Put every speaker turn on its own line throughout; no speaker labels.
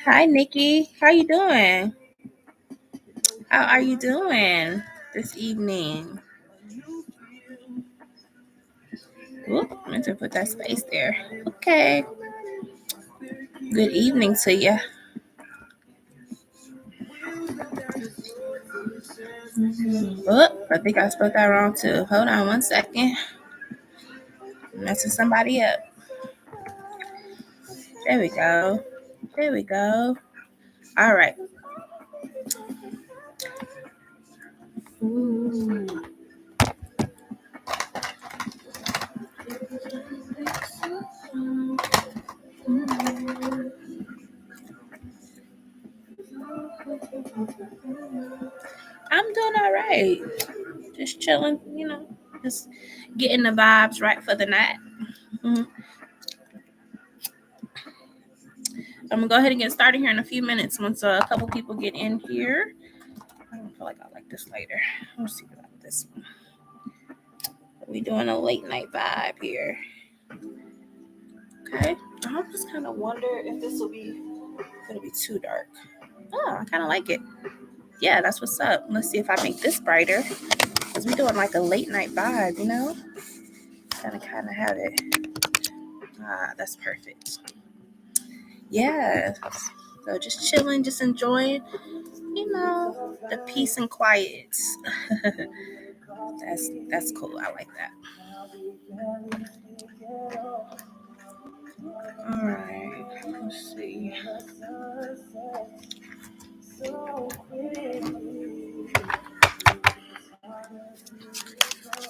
Hi, Nikki. How you doing? How are you doing this evening? Oop, I meant to put that space there. Okay. Good evening to you. Oh, I think I spelled that wrong too. Hold on one second. I'm messing somebody up. There we go. There we go. All right. Ooh. I'm doing all right. Just chilling, just getting the vibes right for the night. Mm-hmm. I'm gonna go ahead and get started here in a few minutes once a couple people get in here. I don't feel like I like this later. Let's see about this one. We're doing a late night vibe here. Okay. I just kind of wonder if this will be gonna be too dark. Oh, I kind of like it. Yeah, that's what's up. Let's see if I make this brighter. Because we're doing like a late night vibe, kind of have it. Ah, that's perfect. Yeah. So just chilling, just enjoying, the peace and quiet. That's cool. I like that. All right. Let's see.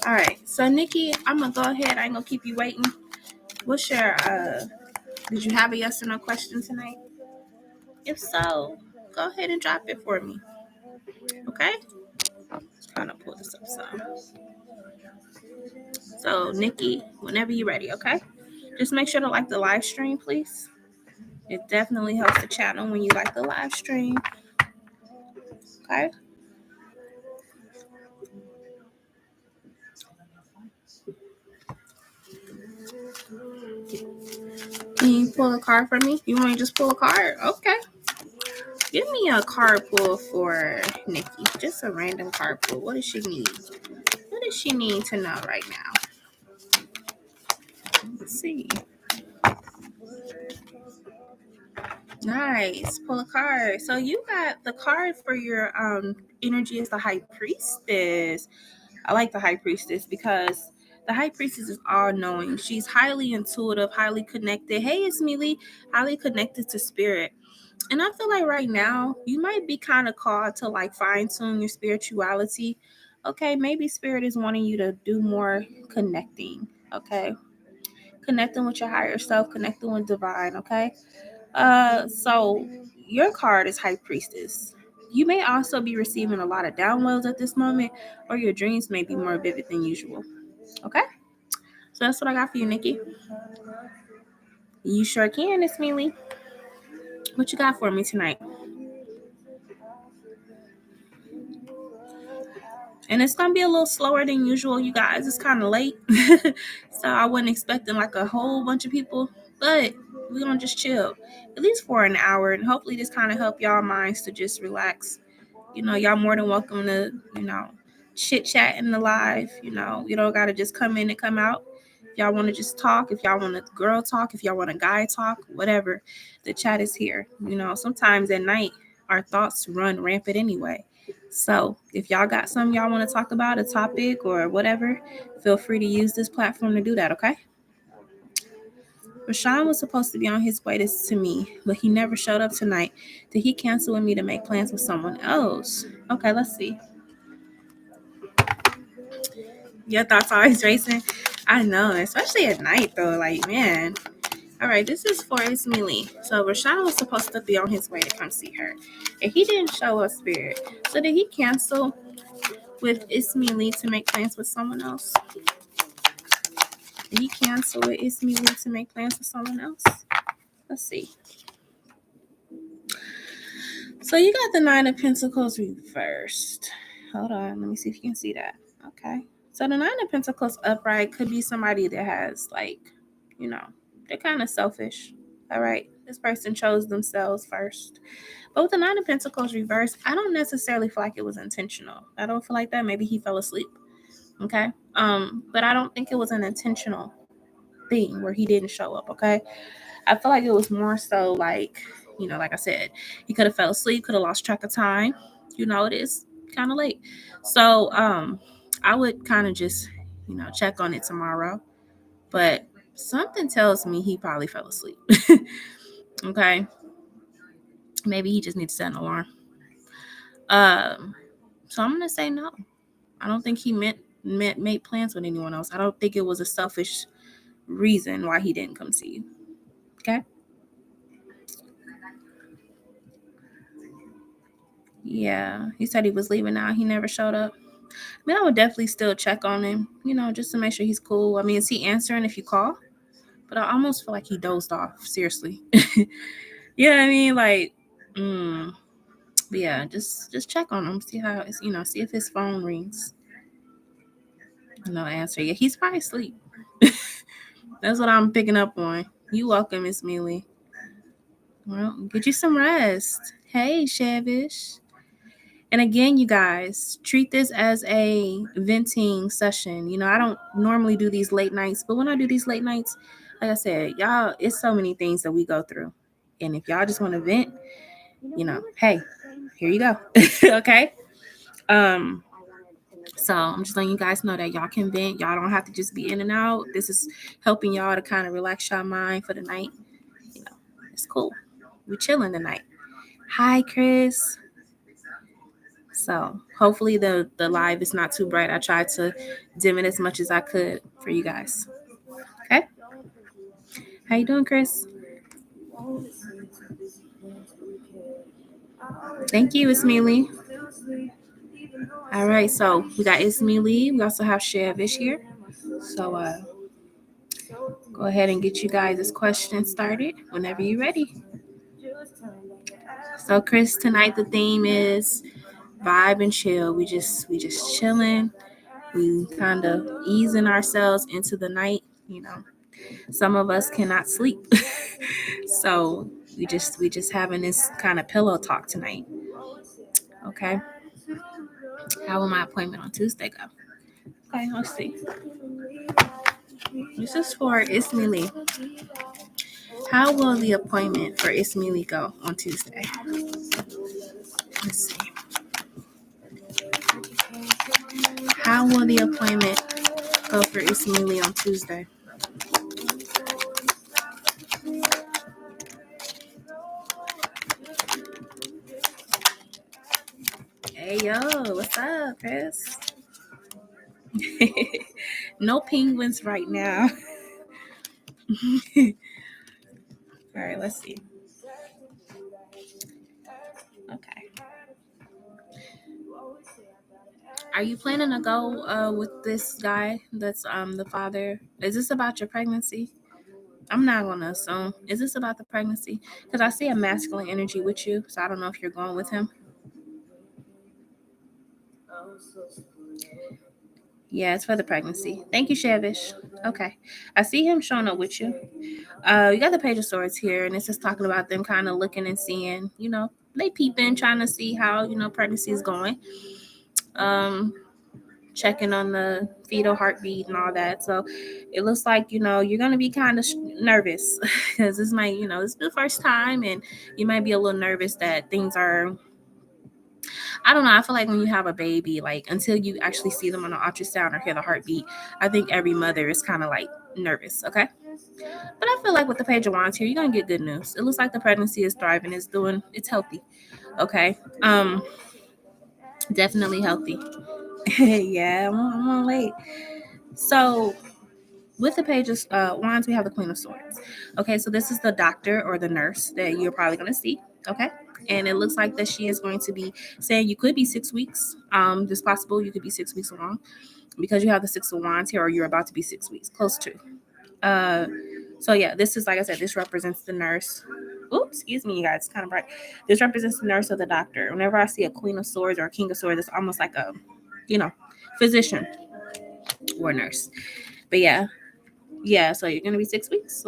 All right. So Nikki, I'm gonna go ahead. I ain't gonna keep you waiting. What's your did you have a yes or no question tonight? If so, go ahead and drop it for me. Okay? Just trying to pull this up some. So Nikki, whenever you're ready, okay? Just make sure to like the live stream, please. It definitely helps the channel when you like the live stream. Okay? Can you pull a card for me? You want me to just pull a card? Okay. Give me a card pull for Nikki. Just a random card pull. What does she need? What does she need to know right now? Let's see. Nice. Pull a card. So you got the card for your energy is the High Priestess. I like the High Priestess because the High Priestess is all knowing. She's highly intuitive, highly connected. Hey, it's Mealy, highly connected to spirit. And I feel like right now you might be kind of called to like fine tune your spirituality. Okay, maybe spirit is wanting you to do more connecting. Okay, connecting with your higher self, connecting with divine. Okay, so your card is High Priestess. You may also be receiving a lot of downloads at this moment, or your dreams may be more vivid than usual. Okay, so that's what I got for you, Nikki. You sure can, it's Mealy. What you got for me tonight? And it's gonna be a little slower than usual, you guys. It's kind of late, so I wasn't expecting like a whole bunch of people. But we're gonna just chill, at least for an hour, and hopefully this kind of help y'all minds to just relax. Y'all more than welcome to chit chat in the live. You don't gotta just come in and come out. If y'all want to just talk, if y'all want to girl talk, if y'all want a guy talk, whatever, the chat is here. Sometimes at night our thoughts run rampant anyway. So if y'all got something y'all want to talk about, a topic or whatever, feel free to use this platform to do that, okay? Rashawn was supposed to be on his way to me, but he never showed up tonight. Did he cancel with me to make plans with someone else? Okay, let's see. Your thoughts always racing? I know, especially at night though. Like, man. All right, this is for Ismi Lee. So Rashawn was supposed to be on his way to come see her, and he didn't show up, Spirit. So did he cancel with Ismi Lee to make plans with someone else? Did he cancel with Ismi Lee to make plans with someone else? Let's see. So you got the Nine of Pentacles reversed. Hold on, let me see if you can see that. Okay. So the Nine of Pentacles upright could be somebody that has, like, you know, they're kind of selfish. All right. This person chose themselves first. But with the Nine of Pentacles reversed, I don't necessarily feel like it was intentional. I don't feel like that. Maybe he fell asleep. Okay. But I don't think it was an intentional thing where he didn't show up. Okay. I feel like it was more so like, like I said, he could have fell asleep, could have lost track of time. It is kind of late. So I would kind of just, check on it tomorrow. But something tells me he probably fell asleep. Okay. Maybe he just needs to set an alarm. So I'm gonna say no. I don't think he made plans with anyone else. I don't think it was a selfish reason why he didn't come see you. Okay. Yeah, he said he was leaving out. He never showed up. I mean, I would definitely still check on him, just to make sure he's cool. I mean, is he answering if you call? But I almost feel like he dozed off. Seriously. You know what I mean? Like, yeah, just check on him. See how it's, see if his phone rings. No answer. Yeah, he's probably asleep. That's what I'm picking up on. You welcome, Miss Mealy. Well, get you some rest. Hey, Shavish. And again, you guys, treat this as a venting session. I don't normally do these late nights, but when I do these late nights, like I said, y'all, it's so many things that we go through. And if y'all just want to vent, hey, here you go. Okay. So I'm just letting you guys know that y'all can vent. Y'all don't have to just be in and out. This is helping y'all to kind of relax your mind for the night. It's cool. We chilling tonight. Hi, Chris. So hopefully the live is not too bright. I tried to dim it as much as I could for you guys. Okay. How you doing, Chris? Thank you, Ismili. All right, so we got Ismili. We also have Shavish here. So go ahead and get you guys this question started whenever you're ready. So Chris, tonight the theme is vibe and chill. We just chilling. We kind of easing ourselves into the night. Some of us cannot sleep. So we just having this kind of pillow talk tonight. Okay. How will my appointment on Tuesday go? Okay, let's see. This is for Ismili. How will the appointment for Ismili go on Tuesday? Let's see. How will the appointment go for Ismili on Tuesday? Hey, yo, what's up, Chris? No penguins right now. All right, let's see. Okay. Are you planning to go with this guy that's the father? Is this about your pregnancy? I'm not going to assume. Is this about the pregnancy? Because I see a masculine energy with you, so I don't know if you're going with him. Yeah, it's for the pregnancy. Thank you, Shavish. Okay. I see him showing up with you. You got the Page of Swords here, and it's just talking about them kind of looking and seeing, they peeping, trying to see how, pregnancy is going. Checking on the fetal heartbeat and all that. So it looks like, you're going to be kind of nervous because this might, this is the first time, and you might be a little nervous that things are, I don't know. I feel like when you have a baby, like until you actually see them on an ultrasound or hear the heartbeat, I think every mother is kind of like nervous. Okay. But I feel like with the Page of Wands here, you're gonna get good news. It looks like the pregnancy is thriving, it's healthy. Okay. Definitely healthy. Yeah, I'm on late. So with the Page of Wands, we have the Queen of Swords. Okay, so this is the doctor or the nurse that you're probably gonna see. Okay. And it looks like that she is going to be saying you could be 6 weeks. It's possible you could be 6 weeks along because you have the Six of Wands here, or you're about to be 6 weeks, close to. So yeah, this is, like I said, this represents the nurse. Oops, excuse me, you guys, it's kind of bright. This represents the nurse or the doctor. Whenever I see a Queen of Swords or a King of Swords, it's almost like a, physician or nurse. But yeah. So you're gonna be 6 weeks.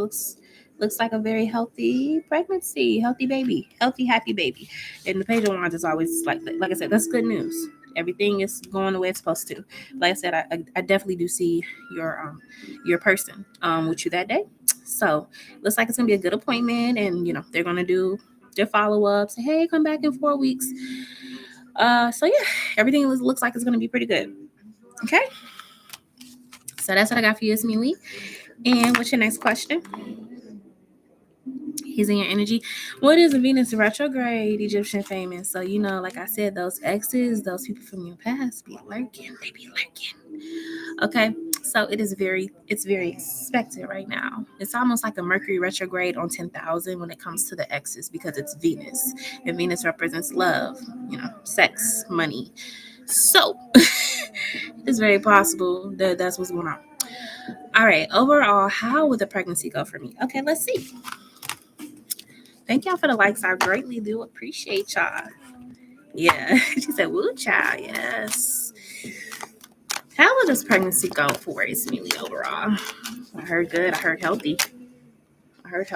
Looks like a very healthy pregnancy, healthy baby, healthy, happy baby. And the Page of Wands is always like I said, that's good news. Everything is going the way it's supposed to. Like I said, I definitely do see your person with you that day. So looks like it's gonna be a good appointment, and they're gonna do their follow ups. Hey, come back in 4 weeks. So yeah, everything looks like it's gonna be pretty good. Okay. So that's what I got for you, Smiley. And what's your next question? He's in your energy. What is a Venus retrograde, Egyptian famous? So, like I said, those exes, those people from your past be lurking. They be lurking. Okay. So it's very expected right now. It's almost like a Mercury retrograde on 10,000 when it comes to the exes, because it's Venus. And Venus represents love, sex, money. So it's very possible that that's what's going on. All right. Overall, how would the pregnancy go for me? Okay, let's see. Thank y'all for the likes. I greatly do appreciate y'all. Yeah. She said, woo, child. Yes. How will this pregnancy go for Ismili overall? I heard good. I heard healthy. I heard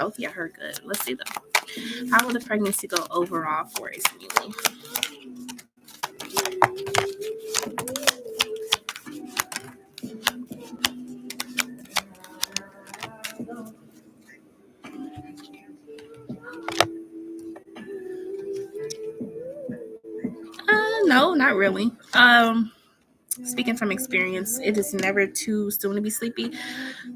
good. Let's see though. How will the pregnancy go overall for Ismili? No, not really. Speaking from experience, it is never too soon to be sleepy.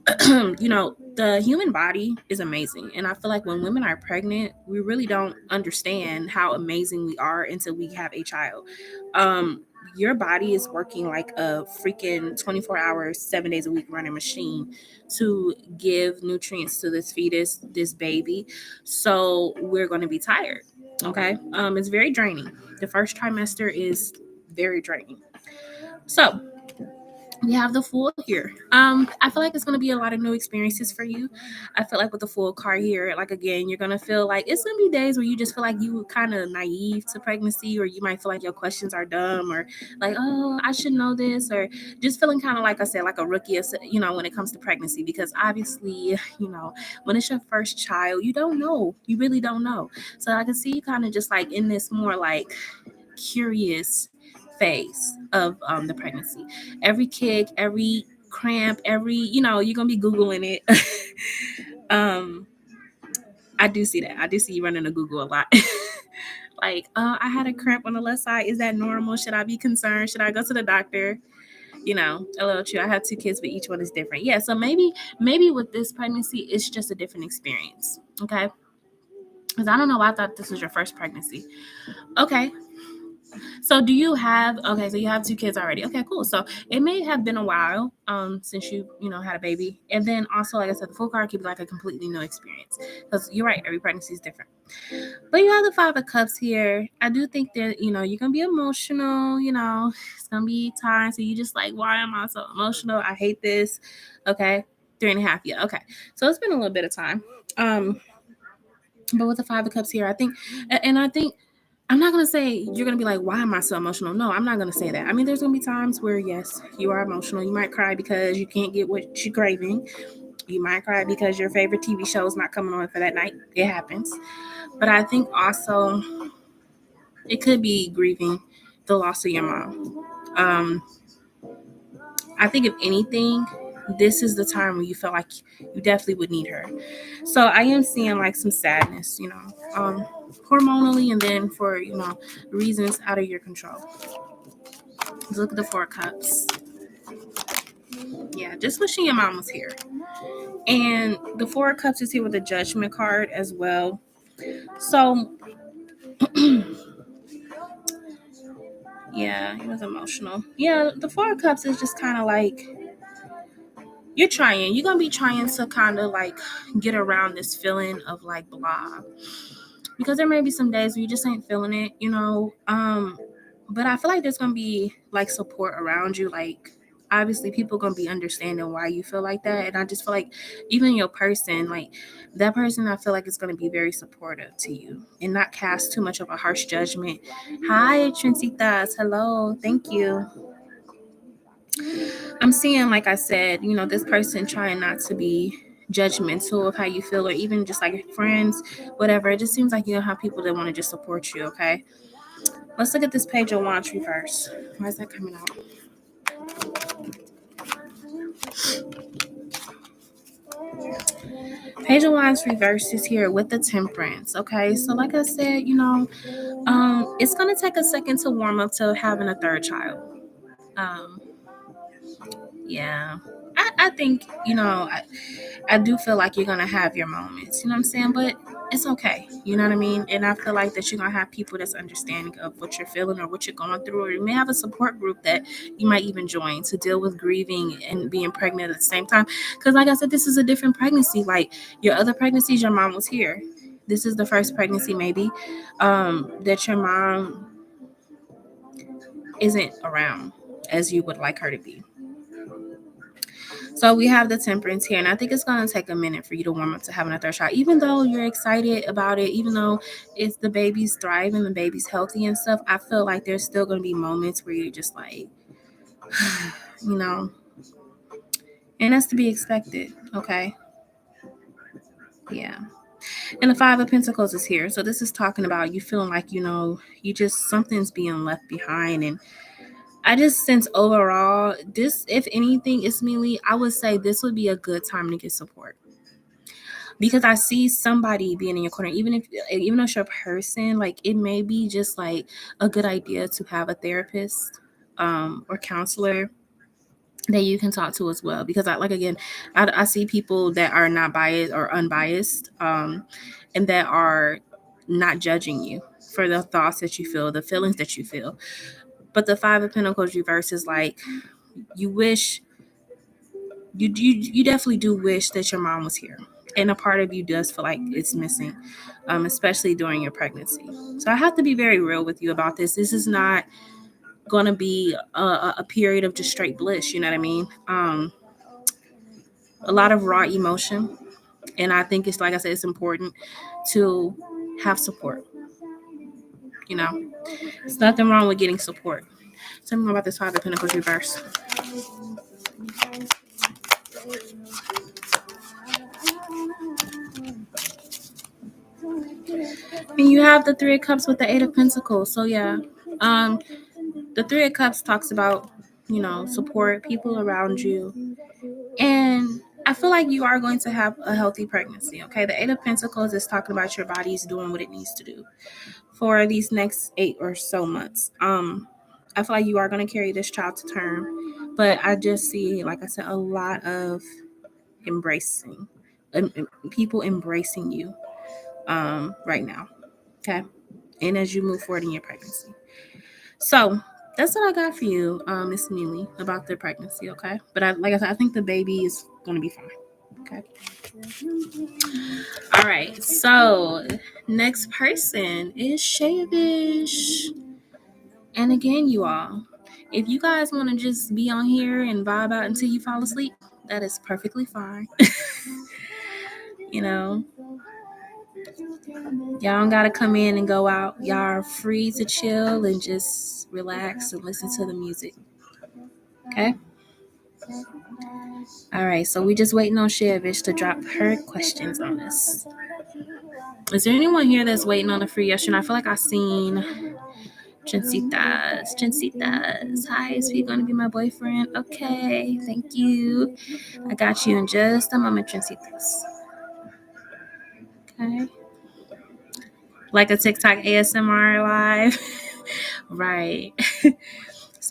The human body is amazing. And I feel like when women are pregnant, we really don't understand how amazing we are until we have a child. Your body is working like a freaking 24 hours, 7 days a week running machine to give nutrients to this fetus, this baby. So we're going to be tired. Okay. It's very draining. The first trimester is very draining. So we have the Fool here. I feel like it's going to be a lot of new experiences for you. I feel like with the Fool card here, like again, you're going to feel like it's going to be days where you just feel like you kind of naive to pregnancy, or you might feel like your questions are dumb, or like, oh, I should know this, or just feeling kind of, like I said, like a rookie, when it comes to pregnancy, because obviously, when it's your first child, you don't know, you really don't know. So I can see you kind of just like in this more like curious phase of the pregnancy. Every kick, every cramp, you're gonna be Googling it. I do see that. I do see you running to Google a lot. Like, I had a cramp on the left side. Is that normal? Should I be concerned? Should I go to the doctor? A little true. I have 2 kids, but each one is different. Yeah, so maybe with this pregnancy, it's just a different experience. Okay. Because I don't know why I thought this was your first pregnancy. Okay. So do you have, okay, so you have 2 kids already. Okay, cool. So it may have been a while since you had a baby. And then also, like I said, the Fool card could be like a completely new experience. Because you're right, every pregnancy is different. But you have the 5 of Cups here. I do think that, you're going to be emotional, it's going to be time. So you just like, why am I so emotional? I hate this. Okay. 3.5. Yeah. Okay. So it's been a little bit of time. But with the 5 of Cups here, I think I'm not going to say you're going to be like, why am I so emotional? No, I'm not going to say that. I mean, there's going to be times where, yes, you are emotional. You might cry because you can't get what you're craving. You might cry because your favorite TV show is not coming on for that night. It happens. But I think also it could be grieving the loss of your mom. I think if anything, this is the time where you feel like you definitely would need her. So I am seeing like some sadness, hormonally, and then for, reasons out of your control. Let's look at the 4 Cups. Yeah, just wishing your mom was here. And the Four of Cups is here with the Judgment card as well. So, yeah, he was emotional. Yeah, the Four of Cups is just kind of like you're trying. You're going to be trying to kind of like get around this feeling of like blah. Because there may be some days where you just ain't feeling it, you know. But I feel like there's gonna be like support around you. Like obviously people gonna be understanding why you feel like that. And I just feel like even your person, like that person I feel like is gonna be very supportive to you and not cast too much of a harsh judgment. Hi, Trincitas. Hello, thank you. I'm seeing, like I said, you know, this person trying not to be judgmental of how you feel or even just like friends, whatever. It just seems like you don't have people that want to just support you, okay? Let's look at this Page of Wands reverse. Why is that coming out? Page of Wands reverse is here with the Temperance, okay? So like I said, you know, it's going to take a second to warm up to having a third child. Um, yeah. I think, you know, I do feel like you're gonna have your moments, you know what I'm saying? But it's okay, you know what I mean? And I feel like that you're gonna have people that's understanding of what you're feeling or what you're going through, or you may have a support group that you might even join to deal with grieving and being pregnant at the same time. Because like I said, this is a different pregnancy. Like your other pregnancies, your mom was here. This is the first pregnancy maybe that your mom isn't around as you would like her to be. So we have the Temperance here, and I think it's going to take a minute for you to warm up to having a third child. Even though you're excited about it, even though it's the baby's thriving, the baby's healthy and stuff, I feel like there's still going to be moments where you're just like, you know, and that's to be expected, okay? Yeah. And the Five of Pentacles is here. So this is talking about you feeling like, you know, you just, something's being left behind. And I just sense overall, this, if anything, Ismaili, I would say this would be a good time to get support. Because I see somebody being in your corner, even though it's your person, like it may be just like a good idea to have a therapist or counselor that you can talk to as well. Because I see people that are not biased or unbiased and that are not judging you for the thoughts that you feel, the feelings that you feel. But the Five of Pentacles reverse is like you wish you definitely do wish that your mom was here, and a part of you does feel like it's missing, especially during your pregnancy. So I have to be very real with you about this. This is not going to be a period of just straight bliss, you know what I mean? A lot of raw emotion, and I think it's, like I said, it's important to have support. You know, there's nothing wrong with getting support. Tell me more about this Five of Pentacles reverse. And you have the Three of Cups with the Eight of Pentacles. So yeah, the Three of Cups talks about, you know, support, people around you, and I feel like you are going to have a healthy pregnancy. Okay, the Eight of Pentacles is talking about your body's doing what it needs to do for these next 8 or so months. I feel like you are going to carry this child to term, but I just see, like I said, a lot of embracing, people embracing you right now. Okay, and as you move forward in your pregnancy. So that's what I got for you, Miss Neely, about the pregnancy. Okay, but like I said, I think the baby is going to be fine. Okay. All right. So next person is Shavish. And again, you all, if you guys want to just be on here and vibe out until you fall asleep, that is perfectly fine. You know, y'all don't gotta come in and go out. Y'all are free to chill and just relax and listen to the music. Okay. All right. So we just waiting on Shavish to drop her questions on us. Is there anyone here that's waiting on a free yes? And I feel like I've seen Chincitas. Hi, is he gonna be my boyfriend? Okay, thank you. I got you in just a moment, Chincitas. Okay. Like a TikTok ASMR live. Right.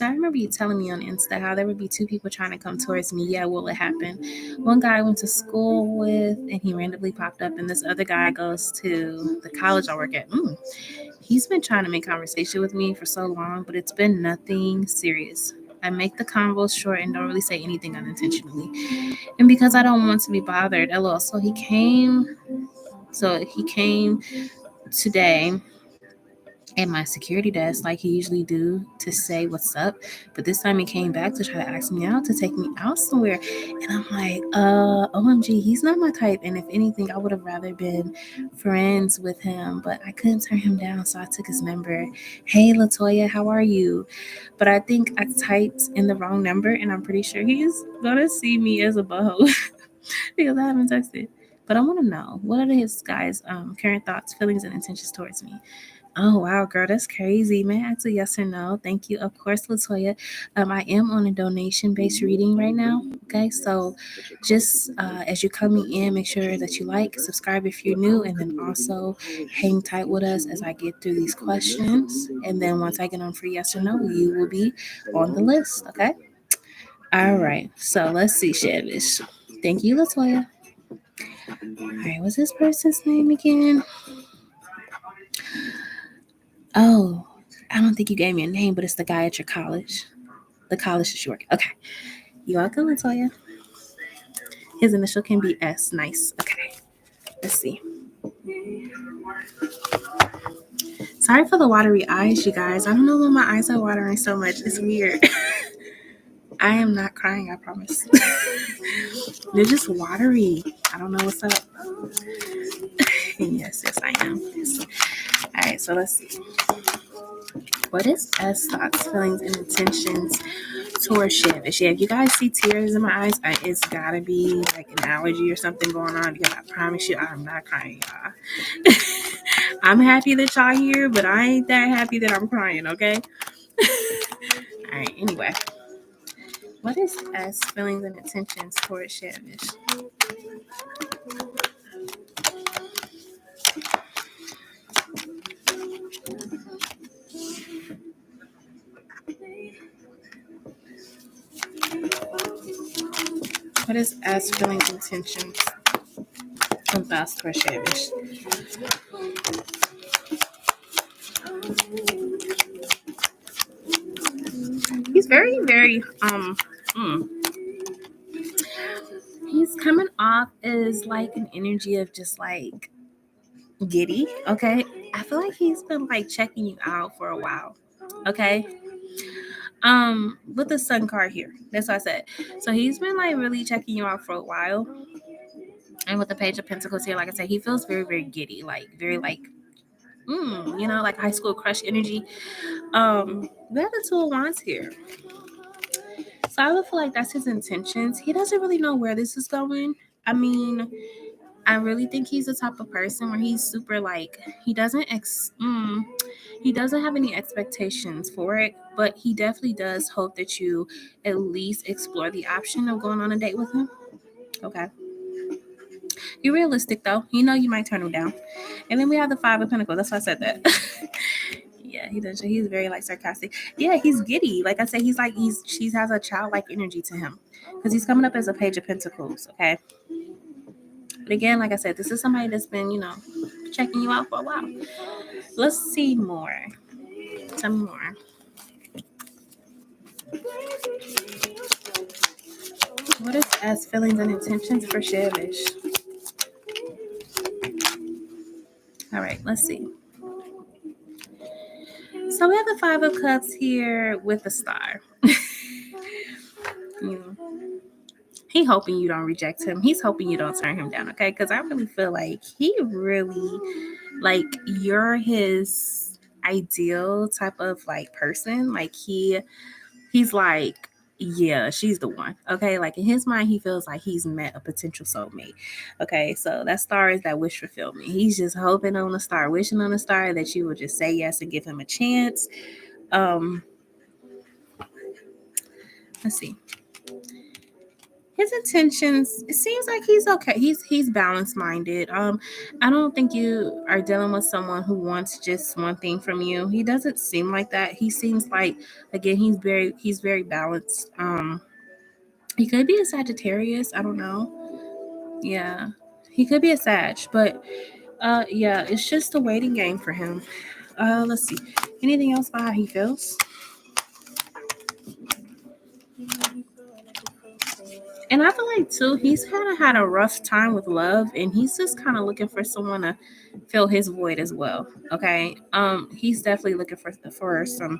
So I remember you telling me on Insta how there would be two people trying to come towards me. Yeah, will it happen? One guy I went to school with, and he randomly popped up, and this other guy goes to the college I work at. He's been trying to make conversation with me for so long, but it's been nothing serious. I make the convos short and don't really say anything unintentionally. And because I don't want to be bothered, lol. So he came today at my security desk like he usually do to say what's up, but this time he came back to try to ask me out to take me out somewhere, and I'm like, omg, he's not my type, and if anything I would have rather been friends with him, but I couldn't turn him down, so I took his number. Hey Latoya, how are you? But I think I typed in the wrong number, and I'm pretty sure he's gonna see me as a boho because I haven't texted. But I want to know, what are his guys' current thoughts, feelings, and intentions towards me? Oh wow, girl, that's crazy. May I ask a yes or no? Thank you. Of course, Latoya. I am on a donation-based reading right now. Okay, so just as you're coming in, make sure that you like, subscribe if you're new, and then also hang tight with us as I get through these questions. And then once I get on for yes or no, you will be on the list. Okay. All right. So let's see, Shavish. Thank you, Latoya. All right, what's this person's name again? Oh, I don't think you gave me a name, but it's the guy at your college. The college that you work at. Okay. You're welcome, Latoya. His initial can be S. Nice. Okay. Let's see. Sorry for the watery eyes, you guys. I don't know why my eyes are watering so much. It's weird. I am not crying, I promise. They're just watery. I don't know what's up. Yes, I am. Yes. All right, so let's see. What is S thoughts, feelings, and intentions towards Shavish? Yeah, if you guys see tears in my eyes, it's gotta be like an allergy or something going on, because I promise you, I'm not crying, y'all. I'm happy that y'all here, but I ain't that happy that I'm crying, okay? All right, anyway. What is S feelings and intentions towards Shavish? What is S feelings and intentions and thoughts towards Shavish? He's very he's coming off as like an energy of just like giddy, okay? I feel like he's been like checking you out for a while, okay? With the sun card here, that's what I said. So he's been like really checking you out for a while, and with the Page of Pentacles here, like I said, he feels very giddy, like very like like high school crush energy. We have the Two of Wands here. So I would feel like that's his intentions. He doesn't really know where this is going. I mean, I really think he's the type of person where he's super like he doesn't have any expectations for it, but he definitely does hope that you at least explore the option of going on a date with him. Okay. You're realistic though. You know you might turn him down. And then we have the Five of Pentacles. That's why I said that. Yeah, he does. He's very like sarcastic. Yeah, he's giddy. Like I said, she has a childlike energy to him because he's coming up as a Page of Pentacles. Okay, but again, like I said, this is somebody that's been checking you out for a while. Let's see more. Tell me more. What is S feelings and intentions for Shavish? All right, let's see. So we have the Five of Cups here with the Star. He hoping you don't reject him. He's hoping you don't turn him down, okay? Because I really feel like he really, like, you're his ideal type of, like, person. Like, he's like, yeah, she's the one, okay? Like, in his mind, he feels like he's met a potential soulmate, okay? So that star is that wish fulfillment. He's just hoping on a star, wishing on a star that you would just say yes and give him a chance. Let's see. his intentions, it seems like he's okay. He's balanced minded. I don't think you are dealing with someone who wants just one thing from you. He doesn't seem like that. He seems like, again, he's very balanced. He could be a Sagittarius. I don't know. Yeah, he could be a Sag, but yeah, it's just a waiting game for him. Let's see. Anything else about how he feels? And I feel like too, he's kind of had a rough time with love, and he's just kind of looking for someone to fill his void as well. Okay, he's definitely looking for some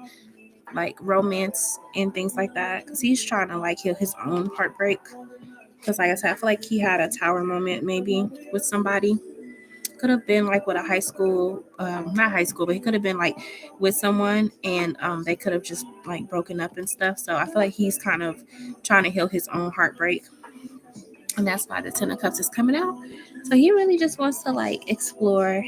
like romance and things like that, because he's trying to like heal his own heartbreak. Because like I said, I feel like he had a tower moment maybe with somebody. Could have been like with a high school, not high school, but he could have been like with someone, and they could have just like broken up and stuff. So I feel like he's kind of trying to heal his own heartbreak, and that's why the Ten of Cups is coming out. So he really just wants to like explore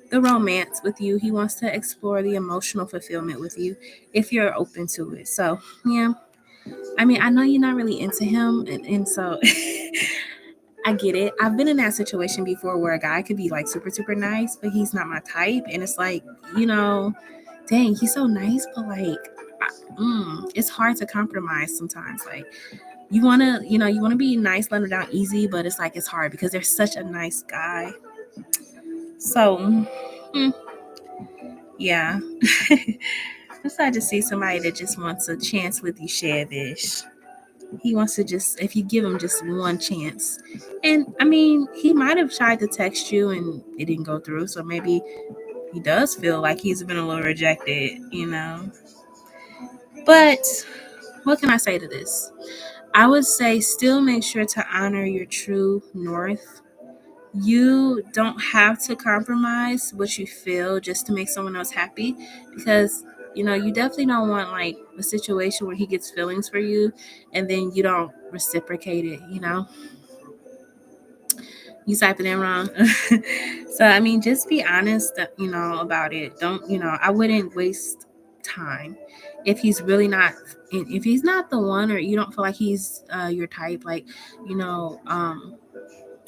the romance with you. He wants to explore the emotional fulfillment with you if you're open to it. So yeah, I mean, I know you're not really into him, and so I get it. I've been in that situation before where a guy could be like super, super nice, but he's not my type. And it's like, dang, he's so nice, but like, it's hard to compromise sometimes. Like, you want to be nice, let him down easy, but it's like, it's hard because they're such a nice guy. So, yeah. I'm sad to see somebody that just wants a chance with you, Shavish. He wants to just, if you give him just one chance. And I mean, he might have tried to text you and it didn't go through. So maybe he does feel like he's been a little rejected. But what can I say to this? I would say still make sure to honor your true north. You don't have to compromise what you feel just to make someone else happy, because you definitely don't want like a situation where he gets feelings for you and then you don't reciprocate it. You typing it wrong. So I mean, just be honest, about it. Don't, I wouldn't waste time if he's really not, if he's not the one, or you don't feel like he's your type, like,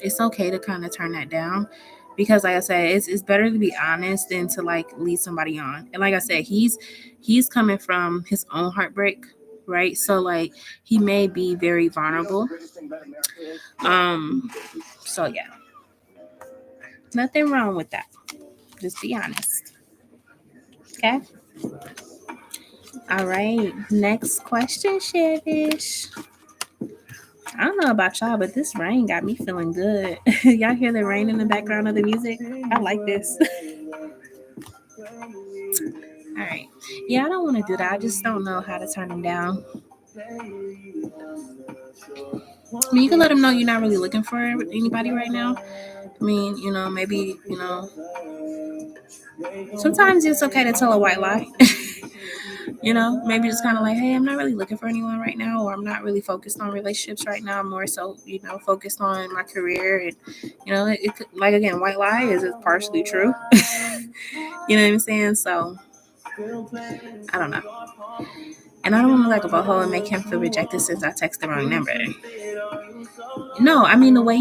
it's okay to kind of turn that down, because like I said, it's better to be honest than to like lead somebody on. And like I said, he's coming from his own heartbreak, right? So like he may be very vulnerable. So yeah, nothing wrong with that. Just be honest. Okay. All right. Next question, Shavish. I don't know about y'all, but this rain got me feeling good. Y'all hear the rain in the background of the music? I like this. All right. Yeah, I don't want to do that. I just don't know how to turn them down. I mean, you can let them know you're not really looking for anybody right now. I mean, maybe, sometimes it's okay to tell a white lie. Maybe just kind of like, hey, I'm not really looking for anyone right now, or I'm not really focused on relationships right now. I'm more so, focused on my career. And, it could, like, again, white lie is partially true. You know what I'm saying? So, I don't know. And I don't want to like a butthole and make him feel rejected since I texted the wrong number. No, I mean, the way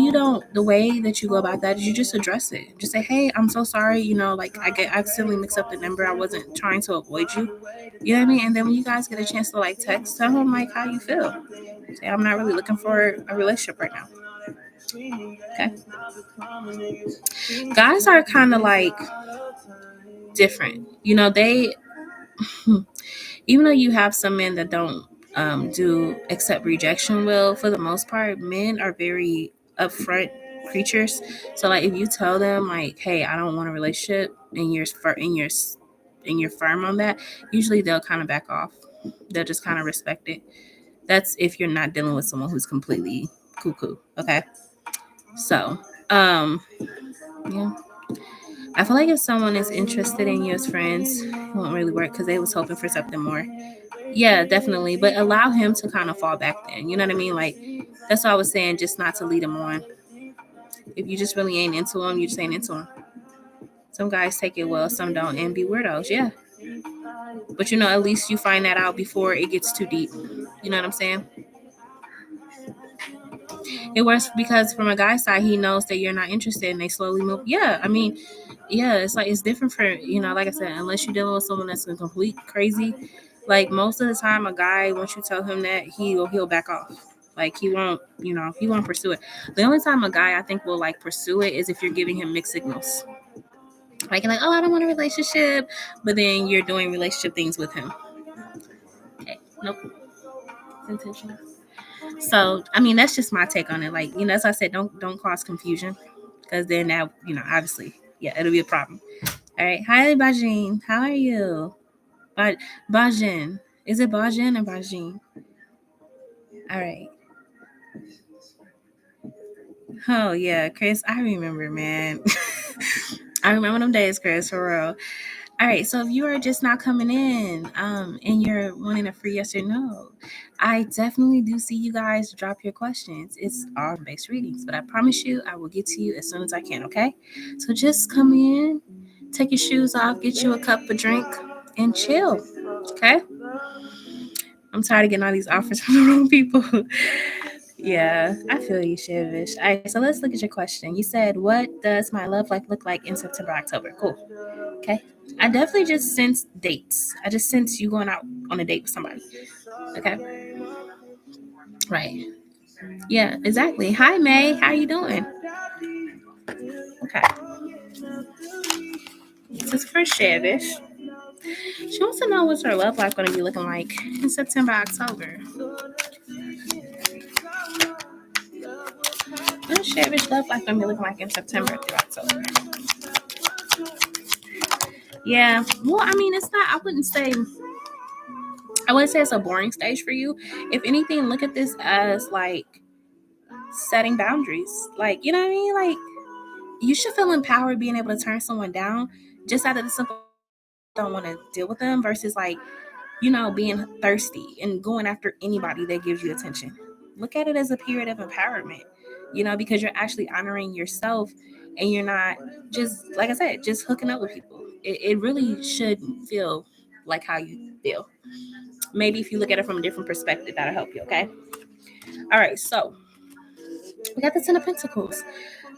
that you go about that is you just address it. Just say, hey, I'm so sorry. Like I accidentally mixed up the number. I wasn't trying to avoid you. You know what I mean? And then when you guys get a chance to like text, tell him like how you feel. Say, I'm not really looking for a relationship right now. Okay. Guys are kind of like different. They, even though you have some men that don't do accept rejection well, for the most part, men are very upfront creatures. So like if you tell them like, hey, I don't want a relationship, and you're firm on that, usually they'll kind of back off. They'll just kind of respect it. That's if you're not dealing with someone who's completely cuckoo. Okay. So yeah, I feel like if someone is interested in you as friends, it won't really work because they was hoping for something more. Yeah, definitely. But allow him to kind of fall back then. You know what I mean? Like, that's what I was saying, just not to lead him on. If you just really ain't into him, you just ain't into him. Some guys take it well, some don't, and be weirdos. Yeah. But, at least you find that out before it gets too deep. You know what I'm saying? It works because from a guy's side, he knows that you're not interested and they slowly move. Yeah, I mean, yeah, it's like it's different for, like I said, unless you're dealing with someone that's a complete crazy. Like most of the time, a guy, once you tell him that, he'll back off. Like he won't pursue it. The only time a guy I think will like pursue it is if you're giving him mixed signals. Like you're like, oh, I don't want a relationship, but then you're doing relationship things with him. Okay, nope, it's intentional. So I mean, that's just my take on it. Like as I said, don't cause confusion, because then that obviously, yeah, it'll be a problem. All right, hi Bajin, how are you? Bajin, is it Bajin or Bajin? All right. Oh yeah, Chris, I remember, man. I remember them days, Chris, for real. All right, so if you are just not coming in, and you're wanting a free yes or no, I definitely do see you guys drop your questions. It's all based readings, but I promise you, I will get to you as soon as I can. Okay, so just come in, take your shoes off, get you a cup of drink, and chill. Okay, I'm tired of getting all these offers from the wrong people. Yeah, I feel you, Shivish. All right, so let's look at your question. You said, "What does my love life look like in September, October?" Cool. Okay. I definitely just sense dates. I just sense you going out on a date with somebody. Okay. Right. Yeah, exactly. Hi, May. How you doing? Okay. This is for Shavish. She wants to know what's her love life going to be looking like in September, October. What's Shavish love life going to be looking like in September through October? Yeah. Well, I mean, it's not. I wouldn't say it's a boring stage for you. If anything, look at this as like setting boundaries. Like, you know what I mean? Like, you should feel empowered being able to turn someone down just out of the simple don't want to deal with them versus like, being thirsty and going after anybody that gives you attention. Look at it as a period of empowerment, because you're actually honoring yourself and you're not just, like I said, just hooking up with people. It really should feel like how you feel. Maybe if you look at it from a different perspective, that'll help you, okay? All right, so we got the Ten of Pentacles.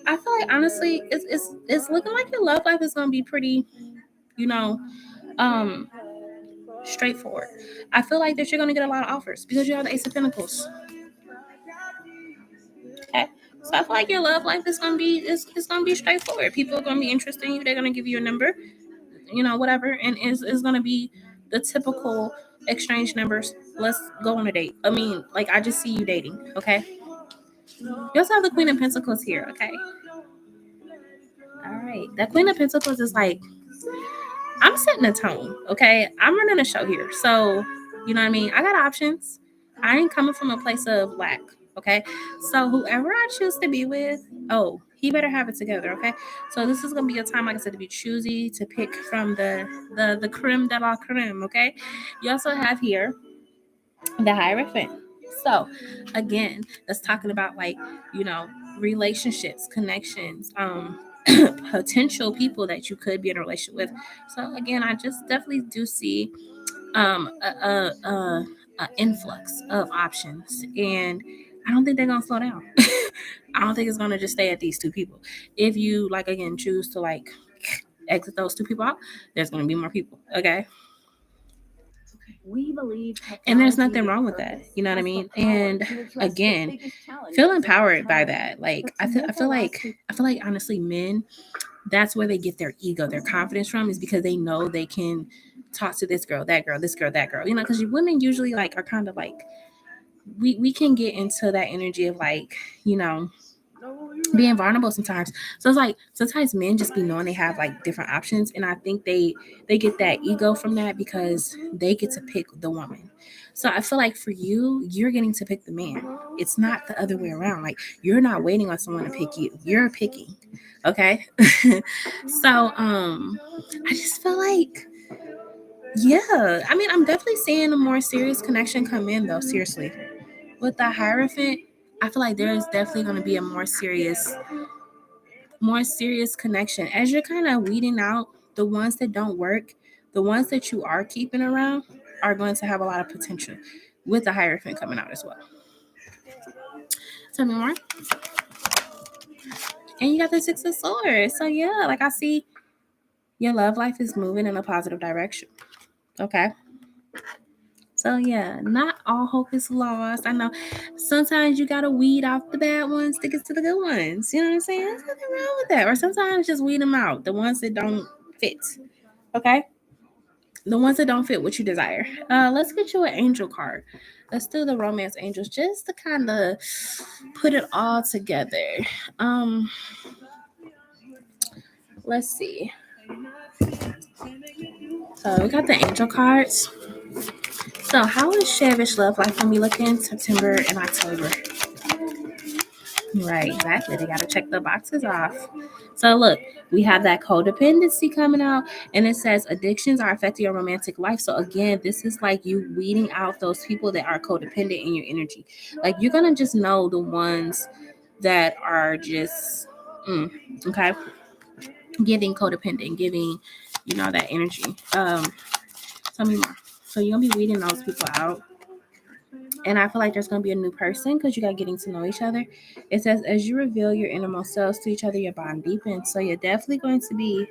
I feel like honestly, it's looking like your love life is gonna be pretty, you know, um, straightforward. I feel like that you're gonna get a lot of offers because you have the Ace of Pentacles. Okay, so I feel like your love life is gonna be it's gonna be straightforward. People are gonna be interested in you. They're gonna give you a number, whatever, and is gonna be the typical exchange numbers. Let's go on a date. I mean, like I just see you dating. Okay. You also have the Queen of Pentacles here. Okay. All right. That Queen of Pentacles is like, I'm setting a tone, okay? I'm running a show here. So, you know what I mean? I got options. I ain't coming from a place of lack, okay? So, whoever I choose to be with, oh, he better have it together, okay? So, this is going to be a time, like I said, to be choosy, to pick from the creme de la creme, okay? You also have here the Hierophant. So, again, that's talking about like, relationships, connections, potential people that you could be in a relationship with. So again, I just definitely do see a influx of options, and I don't think they're gonna slow down. I don't think it's gonna just stay at these two people. If you like again choose to like exit those two people out, there's gonna be more people. Okay. We believe, and there's nothing wrong with that. You know what I mean? And again, feel empowered by that. Like I feel like honestly, men, that's where they get their ego, their confidence from, is because they know they can talk to this girl, that girl, this girl, that girl. Because women usually like are kind of like we can get into that energy of like being vulnerable sometimes. So it's like sometimes men just be knowing they have like different options, and I think they get that ego from that because they get to pick the woman. So I feel like for you, you're getting to pick the man. It's not the other way around. Like you're not waiting on someone to pick you. You're picking. Okay. So I just feel like, yeah. I mean, I'm definitely seeing a more serious connection come in though, seriously. With the Hierophant, I feel like there is definitely going to be a more serious connection as you're kind of weeding out the ones that don't work. The ones that you are keeping around are going to have a lot of potential with the Hierophant coming out as well. Tell me more. And you got the Six of Swords. So yeah, like I see your love life is moving in a positive direction. Okay. So yeah, not all hope is lost. I know sometimes you gotta weed out the bad ones to get to the good ones. You know what I'm saying? There's nothing wrong with that. Or sometimes just weed them out, the ones that don't fit. Okay? The ones that don't fit what you desire. Let's get you an angel card. Let's do the romance angels just to kind of put it all together. Let's see. So we got the angel cards. So how is Shavish love life when we look in September and October? Right, exactly. They got to check the boxes off. So look, we have that codependency coming out, and it says addictions are affecting your romantic life. So again, this is like you weeding out those people that are codependent in your energy. Like you're gonna just know the ones that are just okay, giving codependent, giving that energy. Tell me more. So you're gonna be weeding those people out. And I feel like there's going to be a new person because you got getting to know each other. It says, as you reveal your innermost selves to each other, your bond deepens. So you're definitely going to be